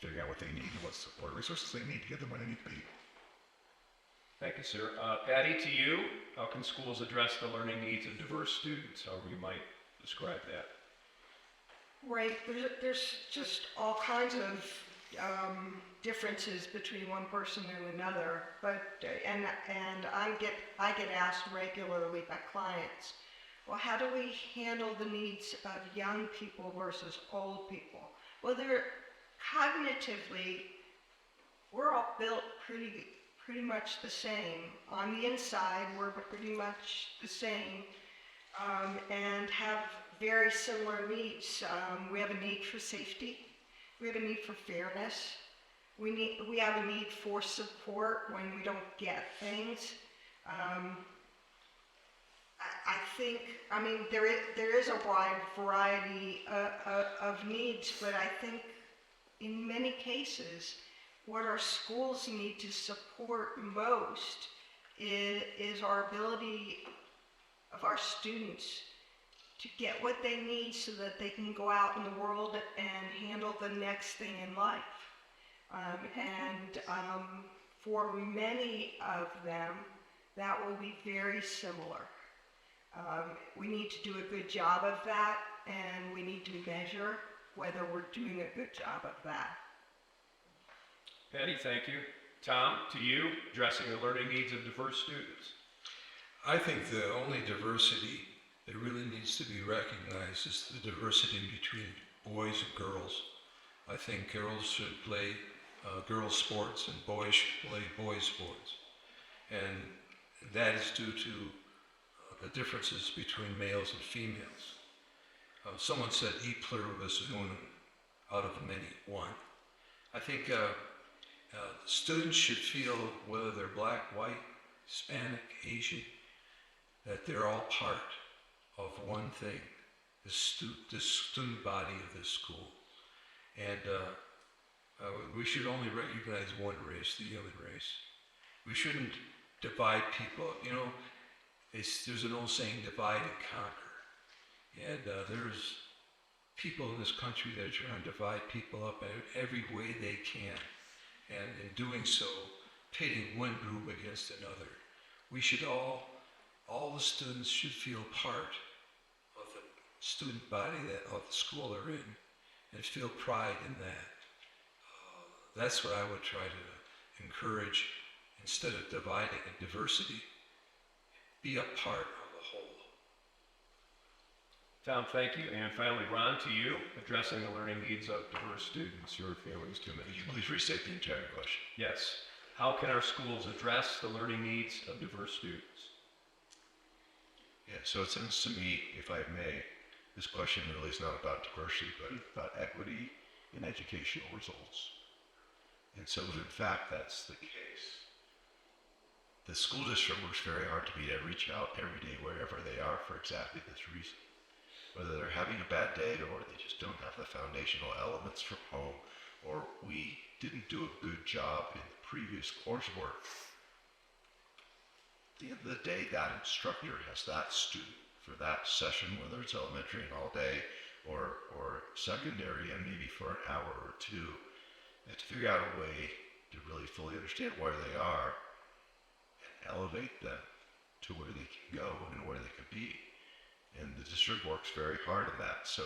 figuring out what they need and what support resources they need to get them where they need to be. Thank you, sir. Patty, to you, how can schools address the learning needs of diverse students, however you might describe that? Right, there's just all kinds of differences between one person and another, but and I get asked regularly by clients, well, how do we handle the needs of young people versus old people? Well, they're cognitively, we're all built pretty much the same. On the inside, we're pretty much the same, and have very similar needs. We have a need for safety. We have a need for fairness. We have a need for support when we don't get things. I mean, there is a wide variety of needs, but I think in many cases, what our schools need to support most is our ability of our students to get what they need so that they can go out in the world and handle the next thing in life. For many of them, that will be very similar. We need to do a good job of that, and we need to measure whether we're doing a good job of that. Patty, thank you. Tom, to you, addressing the learning needs of diverse students. I think the only diversity that really needs to be recognized is the diversity between boys and girls. I think girls should play girls' sports and boys should play boys' sports. And that is due to the differences between males and females. Someone said e pluribus unum, out of many, one. I think students should feel, whether they're black, white, Hispanic, Asian, that they're all part of one thing, the student body of this school. And we should only recognize one race, the human race. We shouldn't divide people. You know, there's an old saying, divide and conquer. And there's people in this country that are trying to divide people up in every way they can. And in doing so, pitting one group against another. We should all the students should feel part of the student body of the school they're in and feel pride in that. That's what I would try to encourage instead of dividing and diversity. Be a part of the whole. Tom, thank you. And finally, Ron, to you, addressing the learning needs of diverse students. Your feelings to Could me. you please restate the entire question? Yes. How can our schools address the learning needs of diverse students? Yeah, so it sounds to me, if I may, this question really is not about diversity, but About equity in educational results. and so if in fact that's the case, the school district works very hard to be to reach out every day wherever they are for exactly this reason. Whether they're having a bad day or they just don't have the foundational elements from home, or we didn't do a good job in the previous coursework. At the end of the day, that instructor has that student for that session, whether it's elementary and all day or secondary and maybe for an hour or two, and to figure out a way to really fully understand where they are and elevate them to where they can go and where they can be. And the district works very hard on that. So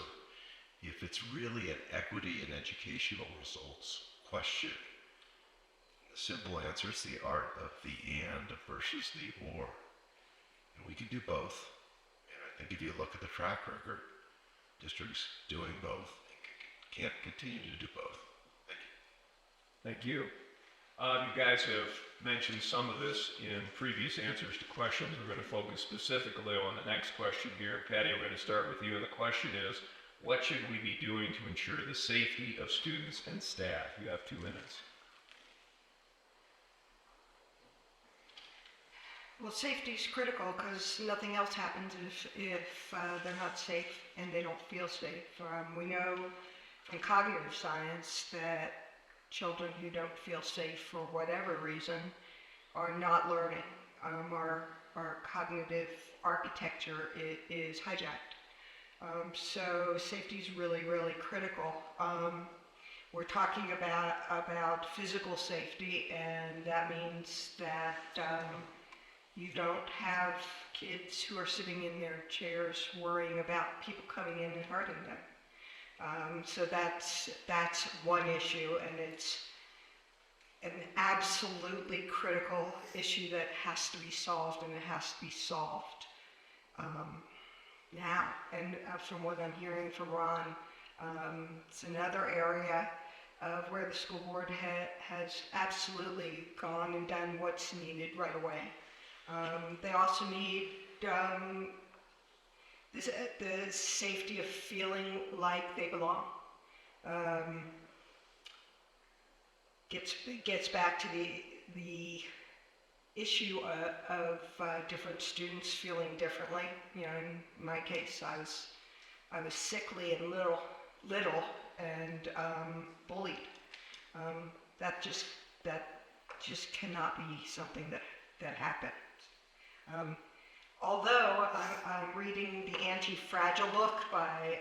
if it's really an equity in educational results question, the simple answer is the art of the and versus the or. And we can do both. And I think if you look at the track record, districts doing both can't continue to do both. Thank you. Thank you. You guys have mentioned some of this in previous answers to questions. We're going to focus specifically on the next question here. Patty, we're going to start with you. And the question is, what should we be doing to ensure the safety of students and staff? You have 2 minutes. Well, safety is critical because nothing else happens if they're not safe and they don't feel safe. We know from cognitive science that children who don't feel safe for whatever reason are not learning. Our cognitive architecture is hijacked. So safety is really, really critical. We're talking about physical safety, and that means that you don't have kids who are sitting in their chairs worrying about people coming in and hurting them. So that's one issue, and it's an absolutely critical issue that has to be solved, and it has to be solved now. And from what I'm hearing from Ron, it's another area of where the school board has absolutely gone and done what's needed right away. They also need the safety of feeling like they belong. Gets back to the issue of different students feeling differently. You know, in my case, I was sickly and little and bullied. that just cannot be something that happens. Although I'm reading The Anti-Fragile Book by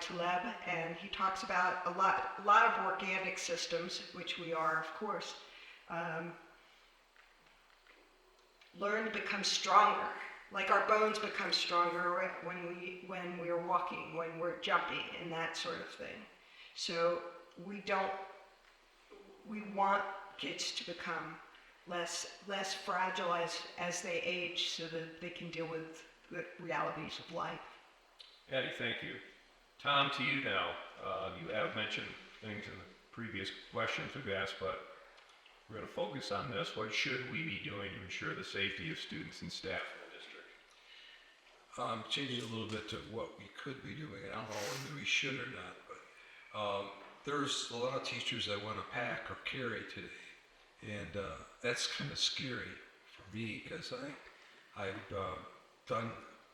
Taleb, and he talks about a lot of organic systems, which we are, of course, learn to become stronger. Like our bones become stronger when we're walking, when we're jumping, and that sort of thing. So we want kids to become less fragile as they age, so that they can deal with the realities of life. Patty, thank you. Tom, to you now. You have mentioned things in the previous questions we've asked, but we're going to focus on this. What should we be doing to ensure the safety of students and staff in the district? Changing a little bit to what we could be doing. I don't know whether we should or not, but there's a lot of teachers that want to pack or carry today. And that's kind of scary for me, because I've done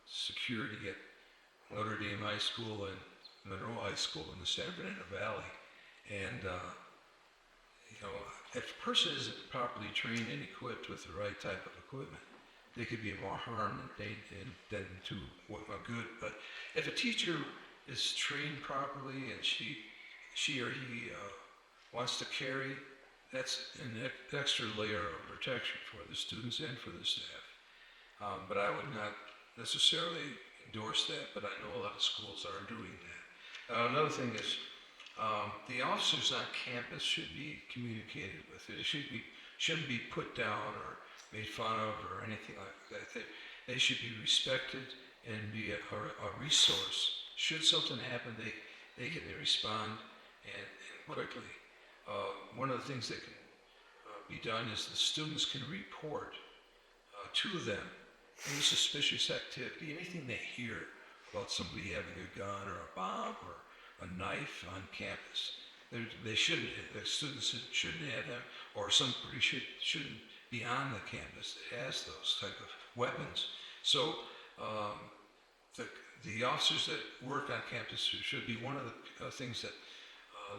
security at Notre Dame High School and Monroe High School in the San Bernardino Valley. And, if a person isn't properly trained and equipped with the right type of equipment, they could be more harm than to what good. But if a teacher is trained properly and she or he wants to carry, that's an extra layer of protection for the students and for the staff. But I would not necessarily endorse that, but I know a lot of schools are doing that. Another thing is, the officers on campus should be communicated with. It shouldn't be put down or made fun of or anything like that. They should be respected and be a resource. Should something happen, they can respond and quickly. One of the things that can be done is the students can report to them any suspicious activity, anything they hear about somebody having a gun or a bomb or a knife on campus. The students shouldn't have them, or somebody shouldn't be on the campus that has those type of weapons. So the officers that work on campus should be one of the things that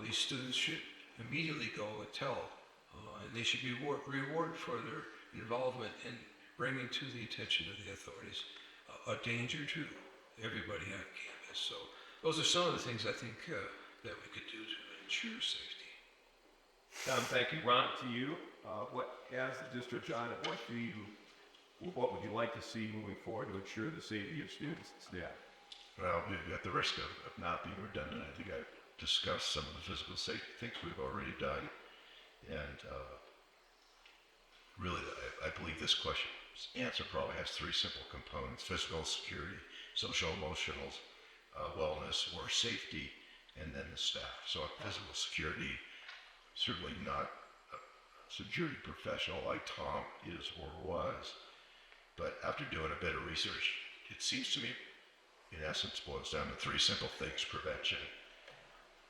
these students should immediately go and tell, and they should be rewarded for their involvement in bringing to the attention of the authorities a danger to everybody on campus. So those are some of the things I think that we could do to ensure safety. Tom, thank you. Ron, to you. As the district on it, what would you like to see moving forward to ensure the safety of students and staff? Well, at the risk of not being redundant, I think I've discussed some of the physical safety things we've already done. And really, I believe this question's answer probably has three simple components: physical security, social emotional wellness or safety, and then the staff. So physical security, certainly not a security professional like Tom is or was, but after doing a bit of research, it seems to me, in essence, boils down to three simple things: prevention,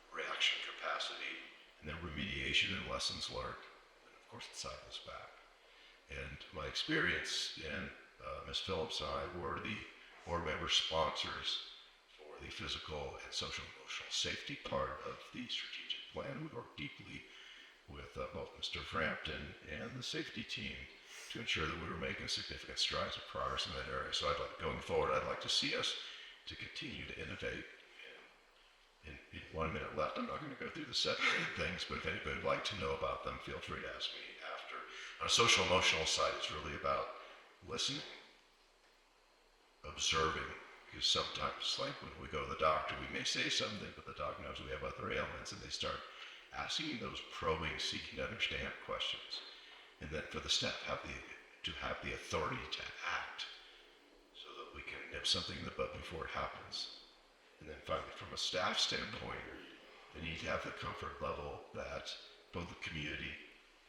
reaction capacity, and then remediation and lessons learned. And of course, the cycle's back. And my experience, and Ms. Phillips and I were the board member sponsors for the physical and social emotional safety part of the strategic plan. We worked deeply with both Mr. Frampton and the safety team to ensure that we were making significant strides of progress in that area. So going forward, I'd like to see us to continue to innovate. In 1 minute left, I'm not going to go through the 7 or 8 things, but if anybody would like to know about them, feel free to ask me after. On a social emotional side, it's really about listening, observing, because sometimes, like when we go to the doctor, we may say something, but the doctor knows we have other ailments, and they start asking those probing, seeking to understand questions. And then for the staff, to have the authority to act so that we can nip something in the bud before it happens. And then finally, from a staff standpoint, they need to have the comfort level that both the community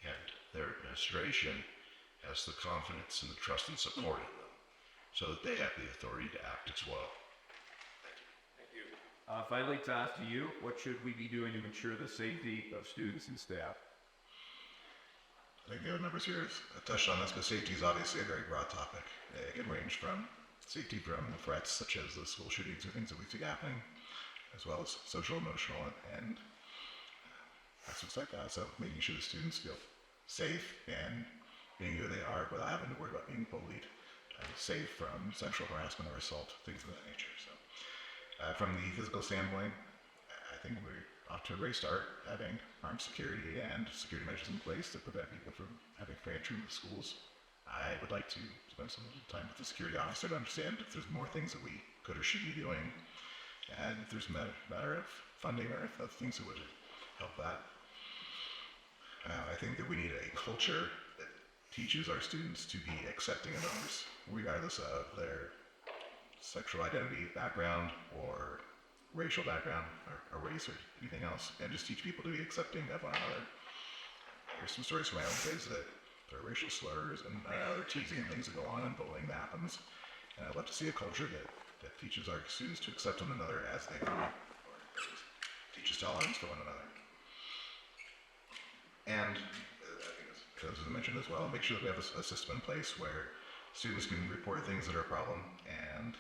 and their administration has the confidence and the trust and support in them so that they have the authority to act as well. Thank you. Finally, Todd, to you, what should we be doing to ensure the safety of students and staff? I think the other members here have touched on this, because safety is obviously a very broad topic. It can range from safety from threats such as the school shootings or things that we see happening, as well as social, emotional, and aspects like that. So making sure the students feel safe and being who they are without having to worry about being bullied, safe from sexual harassment or assault, things of that nature. So from the physical standpoint, I think we're off to a great start, having armed security and security measures in place to prevent people from having fair and true in the schools. I would like to spend some time with the security officer to understand if there's more things that we could or should be doing, and if there's a matter of funding or if other things that would help that. I think that we need a culture that teaches our students to be accepting of others, regardless of their sexual identity, background, or racial background, or race, or anything else, and just teach people to be accepting of one another. There's some stories from my own kids that there are racial slurs and other teasing and things that go on and bullying that happens. And I'd love to see a culture that teaches our students to accept one another as they are, or teaches tolerance for one another. And I think as I mentioned as well, make sure that we have a system in place where students can report things that are a problem, and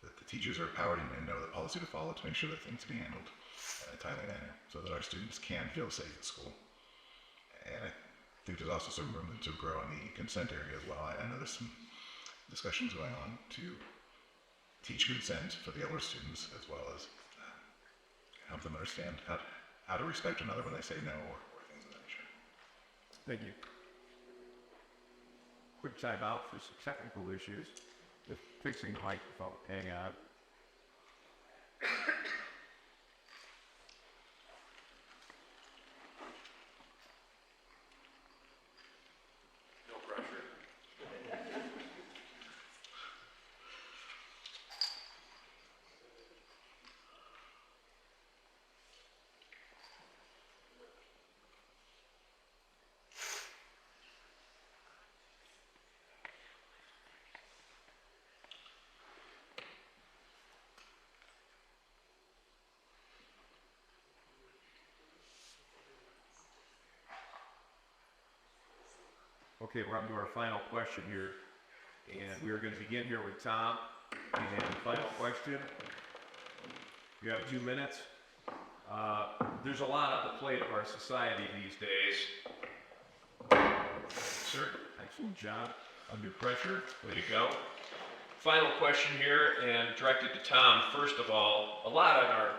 that the teachers are empowered and know the policy to follow to make sure that things can be handled in a timely manner so that our students can feel safe at school. And I think there's also some room to grow in the consent area as well. I know there's some discussions going on to teach consent for the older students, as well as help them understand how to respect another when they say no, or things of that nature. Thank you. Quick time out for some technical issues. The fixing microphone. Hang on. No pressure. Okay, we're up to our final question here. And we are going to begin here with Tom. And final question. You have 2 minutes. There's a lot on the plate of our society these days. Sir, excellent job. Under pressure. Way to go. Final question here, and directed to Tom. First of all, a lot on our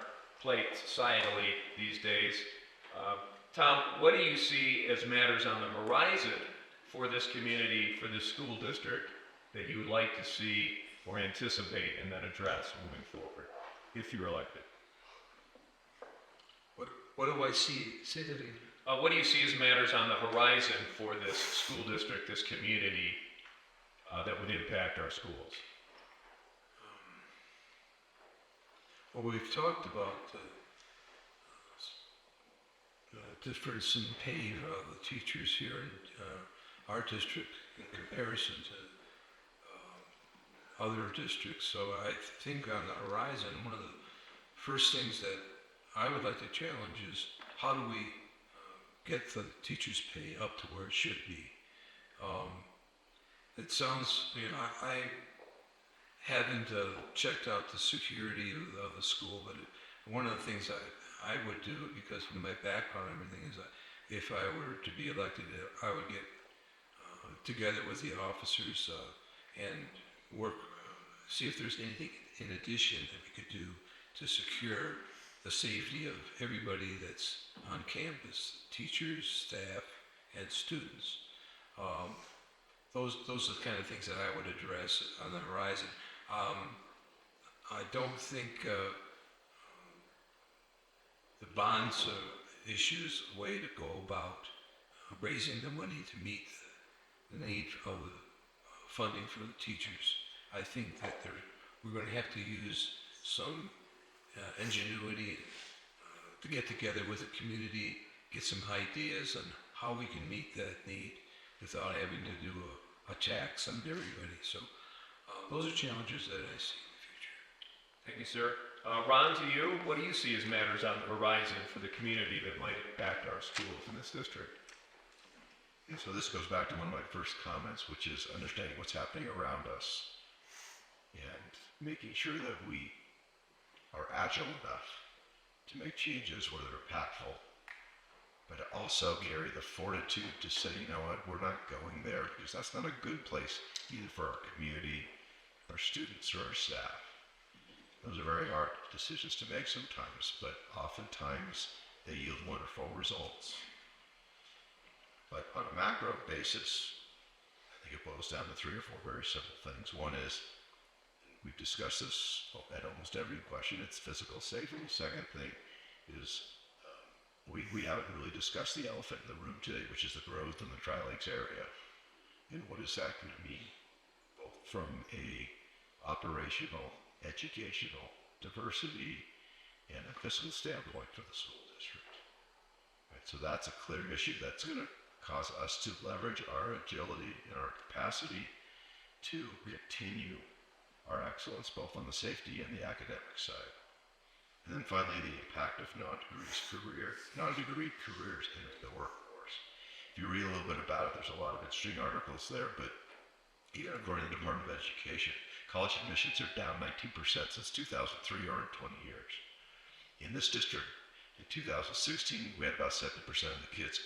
plate societally these days. Tom, what do you see as matters on the horizon for this community, for this school district, that you would like to see or anticipate and then address moving forward, if you're elected? What do I see? Say that again. What do you see as matters on the horizon for this school district, this community, that would impact our schools? Well, we've talked about difference in pay of the teachers here in our district in comparison to other districts. So I think on the horizon, one of the first things that I would like to challenge is how do we get the teachers' pay up to where it should be. It sounds, I haven't checked out the security of the school, but one of the things I would do, because of my background and everything, is if I were to be elected, I would get together with the officers and work, see if there's anything in addition that we could do to secure the safety of everybody that's on campus, teachers, staff, and students. Those are the kind of things that I would address on the horizon. I don't think the bonds issue is a way to go about raising the money to meet the need of the funding for the teachers. I think that we're going to have to use some ingenuity to get together with the community, get some ideas on how we can meet that need without having to do a tax on everybody. So those are challenges that I see in the future. Thank you, sir. Ron, to you, what do you see as matters on the horizon for the community that might impact our schools in this district? And so this goes back to one of my first comments, which is understanding what's happening around us and making sure that we are agile enough to make changes where they're impactful but also carry the fortitude to say, you know what, we're not going there because that's not a good place either for our community, our students, or our staff. Those are very hard decisions to make sometimes, but oftentimes they yield wonderful results. But on a macro basis, I think it boils down to 3 or 4 very simple things. One is, we've discussed this at almost every question, it's physical safety. Second thing is, we haven't really discussed the elephant in the room today, which is the growth in the Tri-Lakes area. And what is that going to mean, both from a operational, educational, diversity, and a fiscal standpoint for the school district. Right, so that's a clear issue that's going to cause us to leverage our agility and our capacity to continue our excellence both on the safety and the academic side. And then finally, the impact of non-degree careers in the workforce. If you read a little bit about it, there's a lot of interesting articles there, but even according to the Department of Education, college admissions are down 19% since 2003, or in 20 years. In this district, in 2016, we had about 70% of the kids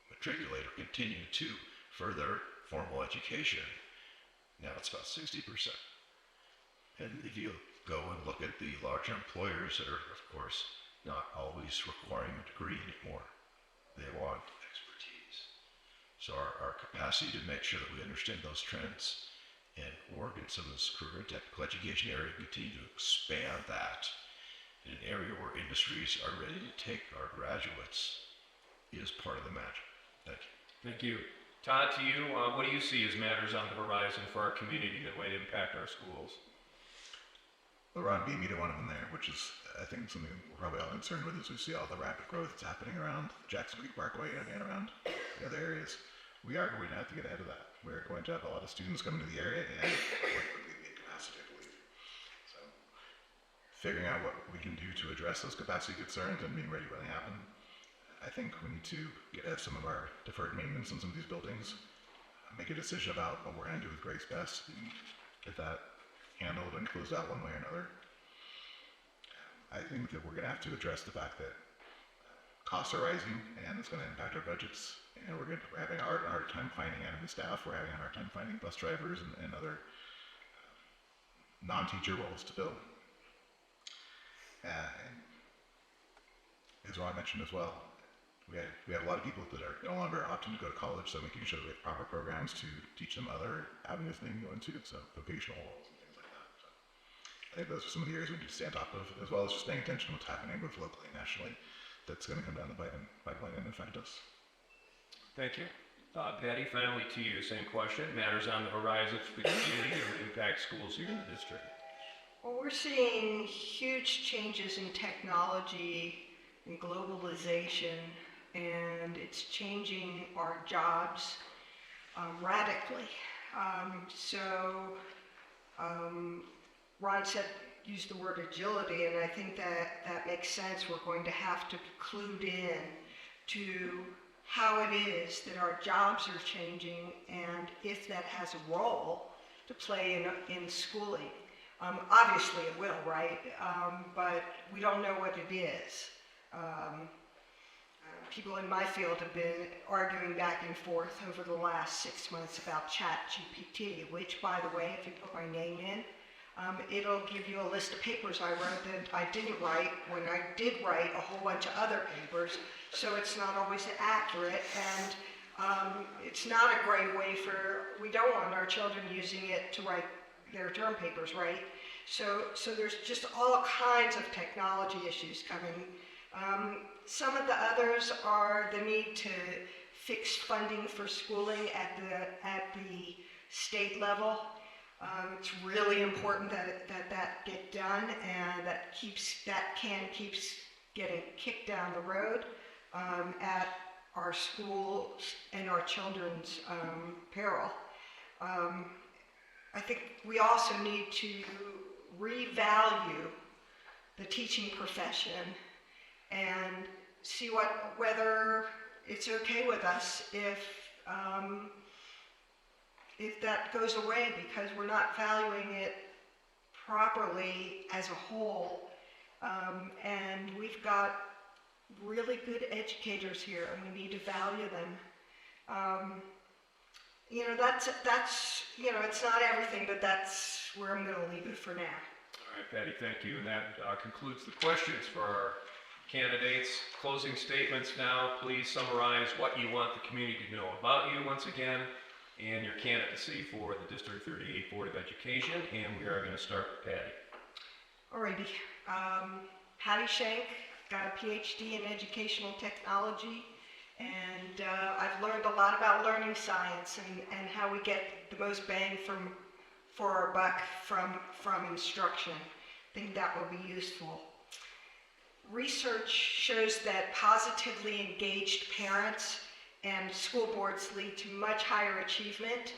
matriculate or continue to further formal education. Now it's about 60%. And if you go and look at the larger employers that are, of course, not always requiring a degree anymore, they want expertise. So our capacity to make sure that we understand those trends and work in some of this career and technical education area, continue to expand that in an area where industries are ready to take our graduates is part of the magic. Thank you. Thank you. Todd, to you, what do you see as matters on the horizon for our community that might impact our schools? Well, Ron beat me to one of them there, which is, I think, something we're probably all concerned with, is we see all the rapid growth that's happening around Jackson Creek Parkway and around the other areas. We are going to have to get ahead of that. We're going to have a lot of students coming to the area and quite quickly be at capacity, I believe. So, figuring out what we can do to address those capacity concerns and being ready when they happen. I think we need to get at some of our deferred maintenance in some of these buildings, make a decision about what we're going to do with Grace Best, and get that handled and closed out one way or another. I think that we're going to have to address the fact that costs are rising and it's going to impact our budgets. And we're having a hard time finding admin staff. We're having a hard time finding bus drivers and other non-teacher roles to fill. And as Ron mentioned as well, we have a lot of people that are no longer opting to go to college, so making sure that we have proper programs to teach them other avenues they can go into, so vocational roles and things like that. So I think those are some of the areas we need to stay on top of, as well as just paying attention to what's happening both locally and nationally that's going to come down the pipeline and affect us. Thank you. Patty, finally to you, same question. Matters on the horizon for the community or impact schools here in the district? Well, we're seeing huge changes in technology and globalization, and it's changing our jobs radically. Ron used the word agility, and I think that makes sense. We're going to have to be clued in to how it is that our jobs are changing, and if that has a role to play in schooling. Obviously it will, right? But we don't know what it is. People in my field have been arguing back and forth over the last 6 months about ChatGPT, which, by the way, if you put my name in, it'll give you a list of papers I wrote that I didn't write when I did write a whole bunch of other papers, so it's not always accurate, and it's not a great way we don't want our children using it to write their term papers, right? So there's just all kinds of technology issues coming. Some of the others are the need to fix funding for schooling at the state level. It's really important that get done, and that keeps getting kicked down the road at our schools and our children's peril. I think we also need to revalue the teaching profession and see whether it's okay with us if that goes away, because we're not valuing it properly as a whole. And we've got really good educators here, and we need to value them. That's it's not everything, but that's where I'm going to leave it for now. All right, Patty, thank you. And that concludes the questions for our candidates. Closing statements now. Please summarize what you want the community to know about you once again and your candidacy for the District 38 Board of Education. And we are going to start with Patty. Alrighty. Patty Shank, got a PhD in educational technology, and I've learned a lot about learning science and how we get the most bang for our buck from instruction. I think that will be useful. Research shows that positively engaged parents and school boards lead to much higher achievement.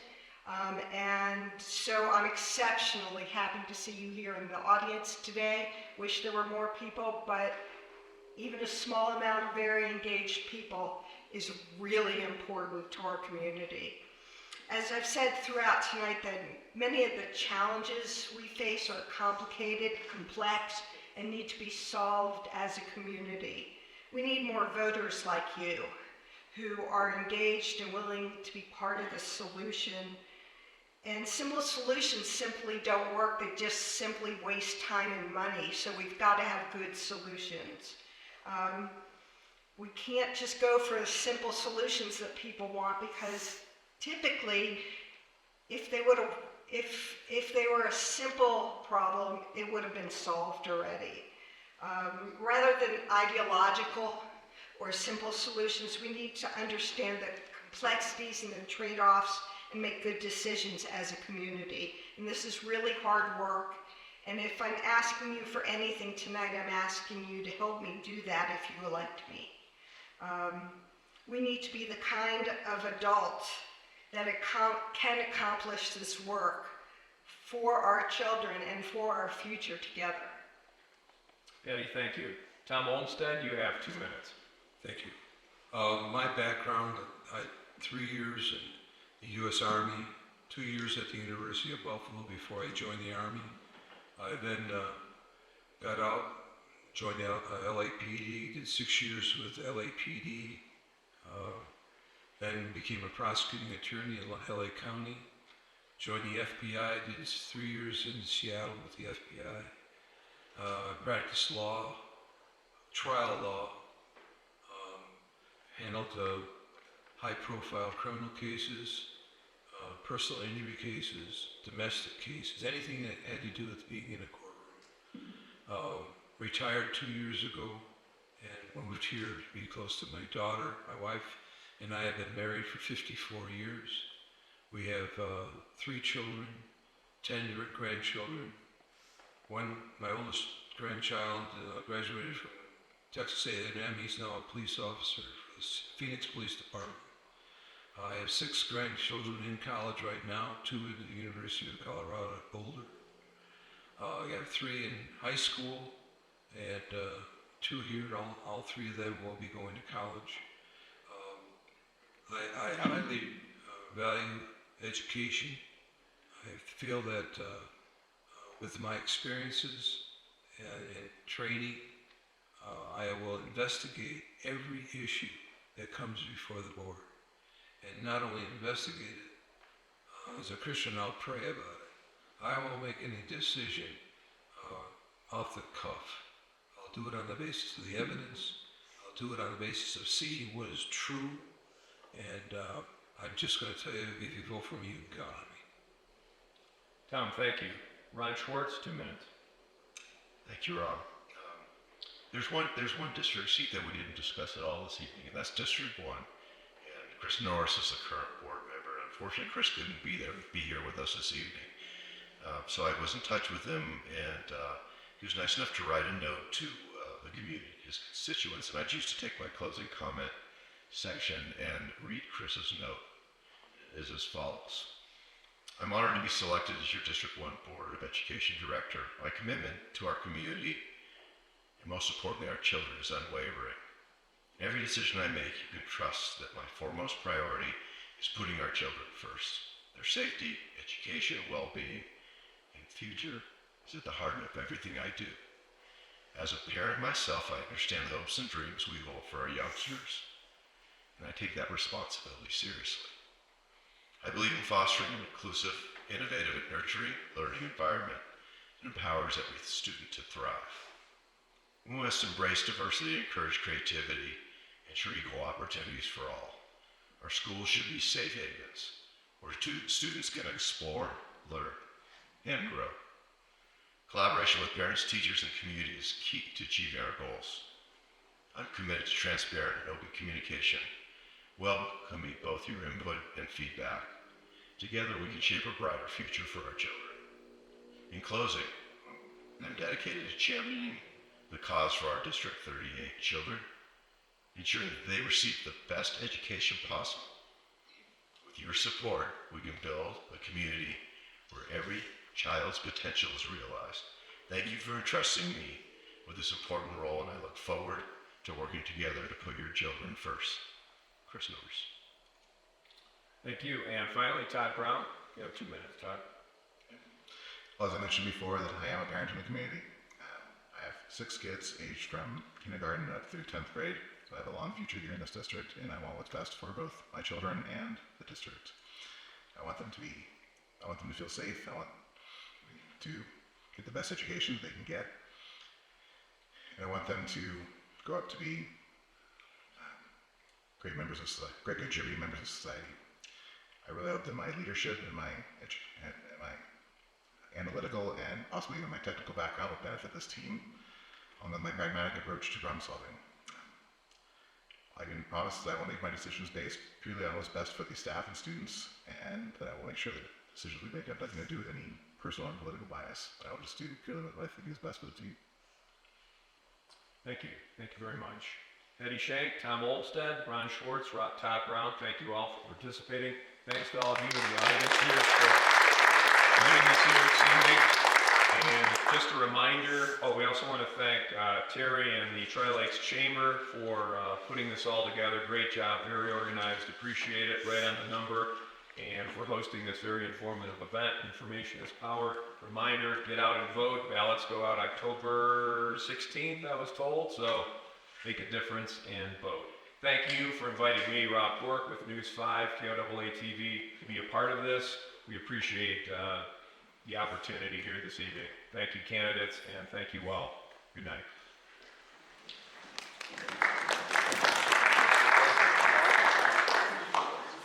And so I'm exceptionally happy to see you here in the audience today. Wish there were more people, but even a small amount of very engaged people is really important to our community. As I've said throughout tonight, that many of the challenges we face are complicated, complex, and need to be solved as a community. We need more voters like you who are engaged and willing to be part of the solution. And simple solutions simply don't work. They just simply waste time and money. So we've got to have good solutions. We can't just go for the simple solutions that people want, because typically, if they were a simple problem, it would have been solved already. Rather than ideological or simple solutions, we need to understand the complexities and the trade-offs and make good decisions as a community. And this is really hard work. And if I'm asking you for anything tonight, I'm asking you to help me do that if you elect me. We need to be the kind of adults that can accomplish this work for our children and for our future together. Patty, thank you. Tom Olmsted, you have 2 minutes. Thank you. My background, I 3 years in the U.S. Army, 2 years at the University of Buffalo before I joined the Army. I then got out, joined the LAPD, did 6 years with LAPD, then became a prosecuting attorney in LA County, joined the FBI, did 3 years in Seattle with the FBI. Practiced law, trial law, handled high-profile criminal cases, personal injury cases, domestic cases, anything that had to do with being in a courtroom. Retired 2 years ago and moved here to be close to my daughter. My wife and I have been married for 54 years. We have 3 children, 10 grandchildren. My oldest grandchild graduated from Texas A&M. He's now a police officer for the Phoenix Police Department. I have 6 grandchildren in college right now, 2 at the University of Colorado at Boulder. I have 3 in high school and 2 here. All 3 of them will be going to college. I highly value education. I feel that with my experiences and training, I will investigate every issue that comes before the board. And not only investigate it, as a Christian, I'll pray about it. I won't make any decision off the cuff. I'll do it on the basis of the evidence. I'll do it on the basis of seeing what is true. And I'm just going to tell you, if you vote for me, you can count on me. Tom, thank you. Ron Schwartz, 2 minutes. Thank you, Rob. There's one district seat that we didn't discuss at all this evening, and that's District 1. And Chris Norris is the current board member. Unfortunately, Chris couldn't be here with us this evening. So I was in touch with him, and he was nice enough to write a note to the community, his constituents, and I choose to take my closing comment section and read Chris's note. It is as follows. I'm honored to be selected as your District 1 Board of Education Director. My commitment to our community, and most importantly our children, is unwavering. In every decision I make, you can trust that my foremost priority is putting our children first. Their safety, education, well-being, and future is at the heart of everything I do. As a parent myself, I understand the hopes and dreams we hold for our youngsters, and I take that responsibility seriously. I believe in fostering an inclusive, innovative, and nurturing learning environment that empowers every student to thrive. We must embrace diversity, encourage creativity, ensure equal opportunities for all. Our schools should be safe havens where students can explore, learn, and grow. Collaboration with parents, teachers, and community is key to achieving our goals. I'm committed to transparent and open communication, welcoming both your input and feedback. Together we can shape a brighter future for our children. In closing, I'm dedicated to championing the cause for our District 38 children, ensuring that they receive the best education possible. With your support, we can build a community where every child's potential is realized. Thank you for entrusting me with this important role, and I look forward to working together to put your children first. Chris Novers. Thank you. And finally, Todd Brown. You have 2 minutes, Todd. Well, as I mentioned before, that I am a parent in the community. I have 6 kids aged from kindergarten up through 10th grade. So I have a long future here in this district, and I want what's best for both my children and the district. I want them to feel safe. I want to get the best education that they can get. And I want them to grow up to be great members of society, great contributing members of society. I really hope that my leadership and my analytical and also even my technical background will benefit this team on my pragmatic approach to problem solving. I can promise that I will make my decisions based purely on what's best for the staff and students, and that I will make sure that decisions we make have nothing to do with any personal or political bias. I will just do purely what I think is best for the team. Thank you. Thank you very much. Eddie Shank, Tom Olmstead, Ron Schwartz, Todd Brown, thank you all for participating. Thanks to all of you in the audience here for joining us here this evening. And just a reminder, we also want to thank Terry and the Tri-Lakes Chamber for putting this all together. Great job, very organized, appreciate it, right on the number. And for hosting this very informative event. Information is power. Reminder, get out and vote. Ballots go out October 16th, I was told, so make a difference and vote. Thank you for inviting me, Rob Quirk, with News 5, KOAA TV, to be a part of this. We appreciate the opportunity here this evening. Thank you, candidates, and thank you all. Good night.